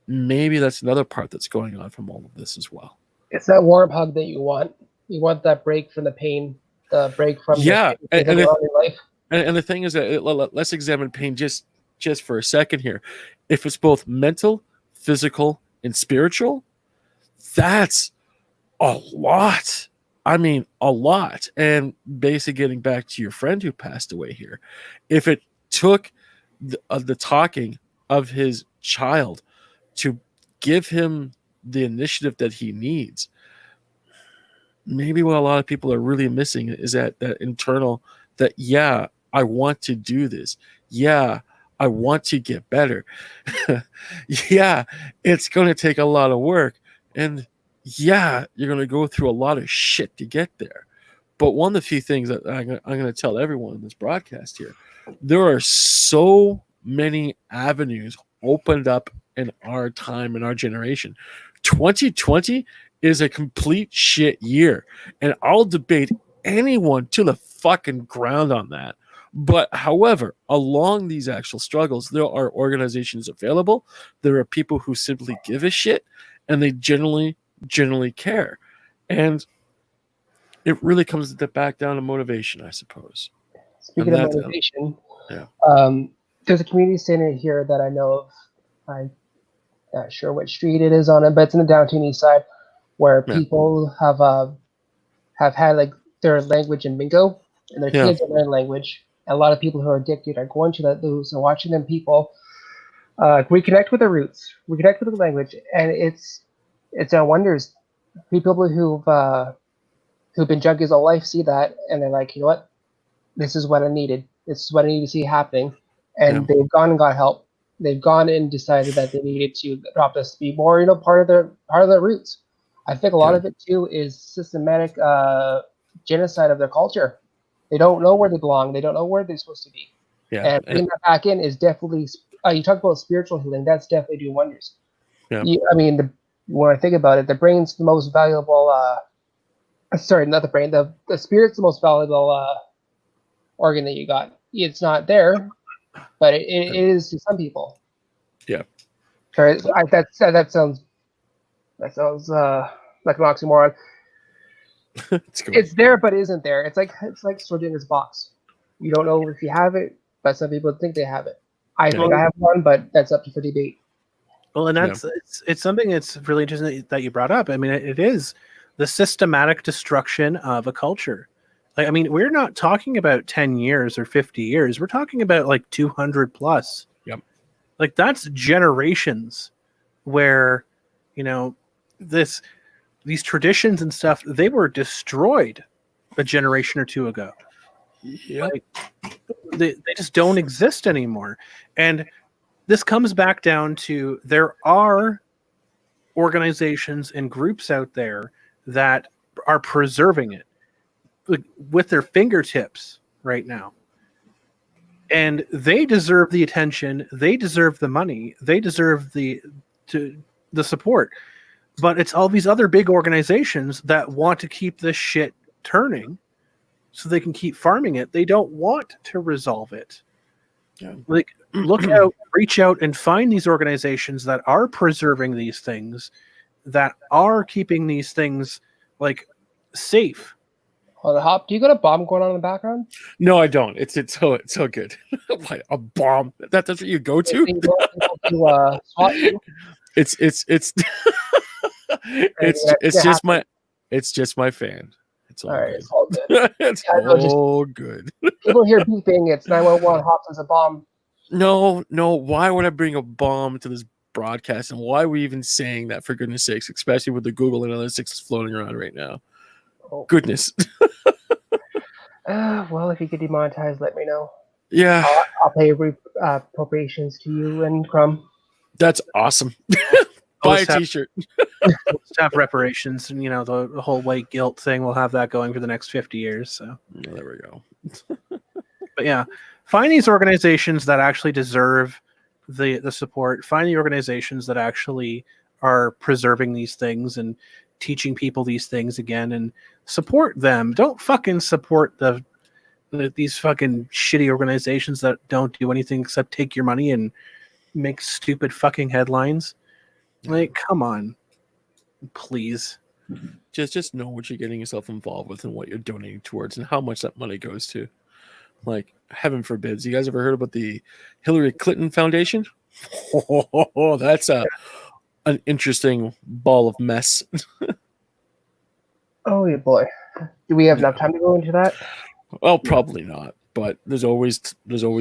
maybe that's another part that's going on from all of this as well. It's that warm hug that you want. You want that break from the pain, the break from the life. And the thing is that let's examine pain just for a second here. If it's both mental, physical, and spiritual, that's a lot. I mean, a lot. And basically getting back to your friend who passed away here, if it took the talking of his child to give him the initiative that he needs, maybe what a lot of people are really missing is that internal, that, yeah, I want to do this. Yeah, I want to get better. Yeah, it's going to take a lot of work. And yeah, you're going to go through a lot of shit to get there. But one of the few things that I'm going to tell everyone in this broadcast here, there are so many avenues opened up in our time, in our generation. 2020 is a complete shit year. And I'll debate anyone to the fucking ground on that. But however, along these actual struggles, there are organizations available. There are people who simply give a shit, and they generally care. And it really comes back down to motivation, I suppose. Speaking of motivation, yeah. There's a community center here that I know of. I'm not sure what street it is on it, but it's in the downtown east side, where people have had like their language in bingo, and their kids learn language. And a lot of people who are addicted are going to those and watching them people reconnect with their roots, reconnect with the language, and it's wonders. People who've been junkies all life see that, and they're like, you know what, this is what I needed. This is what I need to see happening, and they've gone and got help. they've gone and decided that they needed to adopt us to be more, part of their roots. I think a lot of it too is systematic genocide of their culture. They don't know where they belong. They don't know where they're supposed to be. Yeah. And bringing that back in is definitely. You talk about spiritual healing. That's definitely doing wonders. Yeah. When I think about it, the brain's the most valuable. Sorry, not the brain. The spirit's the most valuable organ that you got. It's not there, but it is to some people. Yeah. Sorry, that sounds like an oxymoron. It's there, but it isn't there. It's like Schrodinger's box. You don't know if you have it, but some people think they have it. I think I have one, but that's up for debate. Well, and that's it's something that's really interesting that you brought up. I mean, it is the systematic destruction of a culture. Like, I mean, we're not talking about 10 years or 50 years. We're talking about like 200 plus. Yep. Like, that's generations where, these traditions and stuff, they were destroyed a generation or two ago. Yeah. Like, they just don't exist anymore. And this comes back down to there are organizations and groups out there that are preserving it with their fingertips right now. And they deserve the attention, they deserve the money, they deserve the support. But it's all these other big organizations that want to keep this shit turning so they can keep farming it. They don't want to resolve it. Yeah. Like, look out, reach out, and find these organizations that are preserving these things, that are keeping these things like safe. Oh, the Hop, do you got a bomb going on in the background? No, I don't. It's so good. What, a bomb? That's what you go to? It's just my fan. It's all good. It's all good. It's all good. People hear beeping. It's 911. Hops as a bomb. No. Why would I bring a bomb to this broadcast? And why are we even saying that, for goodness sakes, especially with the Google Analytics floating around right now? Oh. Goodness. Well, if you get demonetized, let me know. Yeah. I'll pay appropriations to you and Crumb. That's awesome. Buy a t-shirt. Let's have reparations, and the whole white guilt thing. We'll have that going for the next 50 years. So there we go. But yeah, find these organizations that actually deserve the support. Find the organizations that actually are preserving these things and teaching people these things again, and support them. Don't fucking support these fucking shitty organizations that don't do anything except take your money and make stupid fucking headlines. Like, come on, please. Just know what you're getting yourself involved with and what you're donating towards and how much that money goes to. Like, heaven forbids. You guys ever heard about the Hillary Clinton Foundation? Oh, that's an interesting ball of mess. Oh, yeah, boy. Do we have enough time to go into that? Well, probably not. But there's always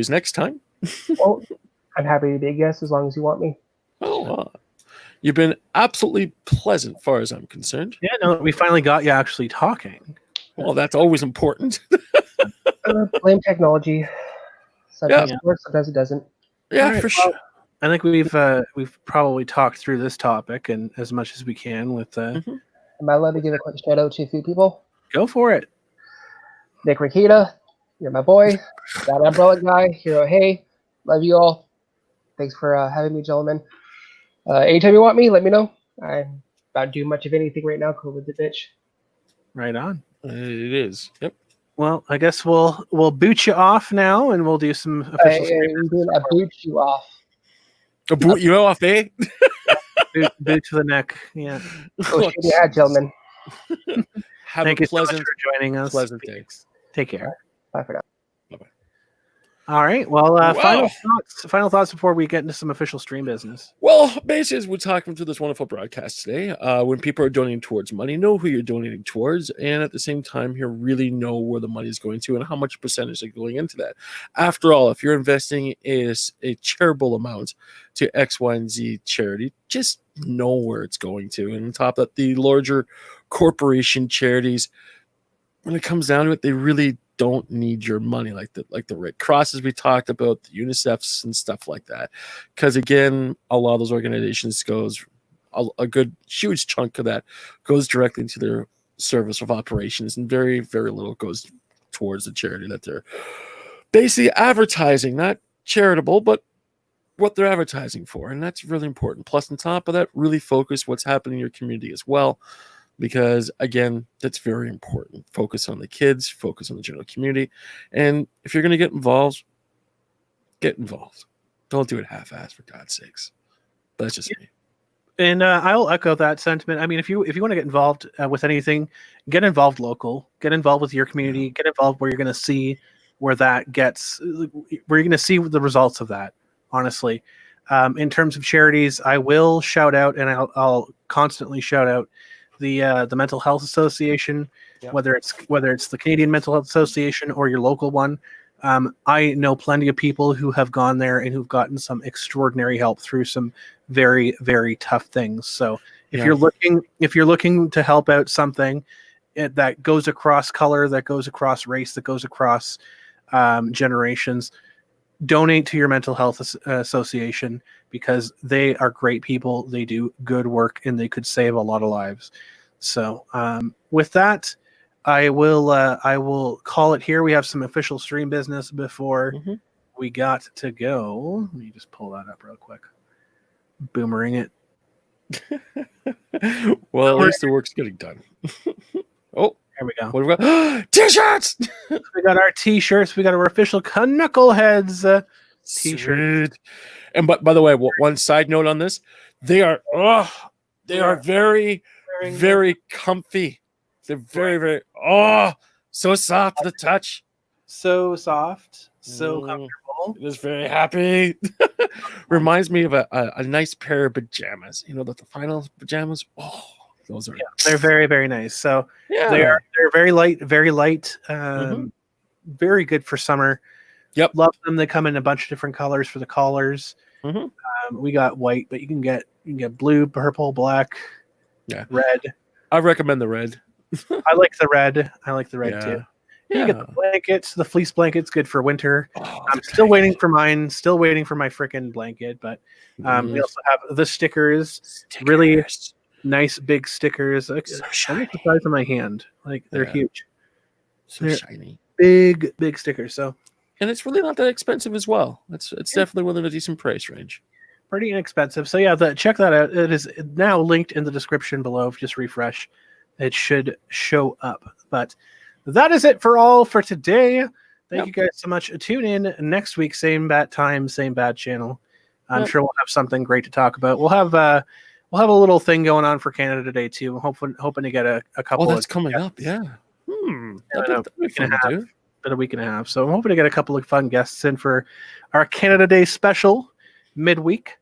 next time. Well, I'm happy to be a guest as long as you want me. Oh, you've been absolutely pleasant, far as I'm concerned. Yeah, no, we finally got you actually talking. Well, that's always important. Blame technology. Sometimes it works, sometimes it doesn't. Yeah, right, for sure. I think we've probably talked through this topic and as much as we can with. Am I allowed to give a quick shout out to a few people? Go for it. Nick Rikita, you're my boy. That umbrella guy, Hero. Hey, love you all. Thanks for having me, gentlemen. Anytime you want me, let me know. I'm not doing much of anything right now. COVID the bitch. Right on. It is. Yep. Well, I guess we'll boot you off now, and we'll do some official. You're doing a boot you off. A boot you off, eh? boot to the neck. Yeah. Oh, yeah, gentlemen. Thank you so much for joining us. Pleasant thanks. Take care. Bye for now. Bye-bye. All right. Well, final thoughts before we get into some official stream business. Well, basically, as we're talking through this wonderful broadcast today, when people are donating towards money, know who you're donating towards, and at the same time, you really know where the money is going to and how much percentage is going into that. After all, if you're investing a charitable amount to X, Y, and Z charity, just know where it's going to. And on top of that, the larger corporation charities, when it comes down to it, they really don't need your money, like the Red Crosses we talked about, the UNICEFs and stuff like that. Because again, a lot of those organizations goes a good huge chunk of that goes directly into their service of operations, and very, very little goes towards the charity that they're basically advertising, not charitable, but what they're advertising for. And that's really important. Plus, on top of that, really focus what's happening in your community as well. Because again, that's very important. Focus on the kids, focus on the general community. And if you're going to get involved, get involved. Don't do it half-assed, for God's sakes. But that's just me. And I'll echo that sentiment. I mean, if you want to get involved with anything, get involved local, get involved with your community, get involved where you're going to see where that gets, where you're going to see the results of that. Honestly, in terms of charities, I will shout out, and I'll constantly shout out the Mental Health Association, whether it's the Canadian Mental Health Association or your local one. I know plenty of people who have gone there and who've gotten some extraordinary help through some very, very tough things. So if you're looking to help out something that goes across color, that goes across race, that goes across generations, donate to your mental health association, because they are great people. They do good work, and they could save a lot of lives. So with that, I will call it here. We have some official stream business before we got to go. Let me just pull that up real quick. Boomerang it. Well, at least the work's getting done. Oh, there we go. What have we got? T-shirts. We got our T-shirts. We got our official Canuckleheads T-shirt. And by the way, one side note on this: they are very, very comfy. They're very, very so soft to the touch. So soft, so comfortable. It is very happy. Reminds me of a nice pair of pajamas. You know, the final pajamas. Oh, those are. Yeah, they're very, very nice. So they're very light, very good for summer. Yep, love them. They come in a bunch of different colors for the collars. We got white, but you can get blue, purple, black, red. I recommend the red. I like the red. I like the red too. You get the blankets, the fleece blankets, good for winter. I'm still waiting for mine. Still waiting for my freaking blanket. But we also have the stickers. Really nice big stickers. Like, so almost the size of my hand. Like they're huge. So shiny. Big stickers. So. And it's really not that expensive as well. It's definitely within a decent price range. Pretty inexpensive. So yeah, check that out. It is now linked in the description below. Just refresh. It should show up. But that is it for today. Thank you guys so much. Tune in next week, same bat time, same bad channel. I'm sure we'll have something great to talk about. We'll have a little thing going on for Canada Day too. Hoping to get a couple. Oh, that's coming up. Yeah. That'd be fun to do. Been a week and a half. So I'm hoping to get a couple of fun guests in for our Canada Day special midweek.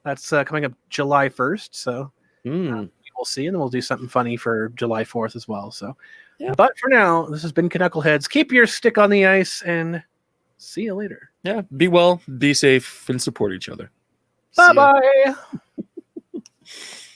That's coming up July 1st. So we'll see, and then we'll do something funny for July 4th as well. So, but for now, this has been Canuckleheads. Keep your stick on the ice, and see you later. Yeah, be well, be safe, and support each other. Bye-bye.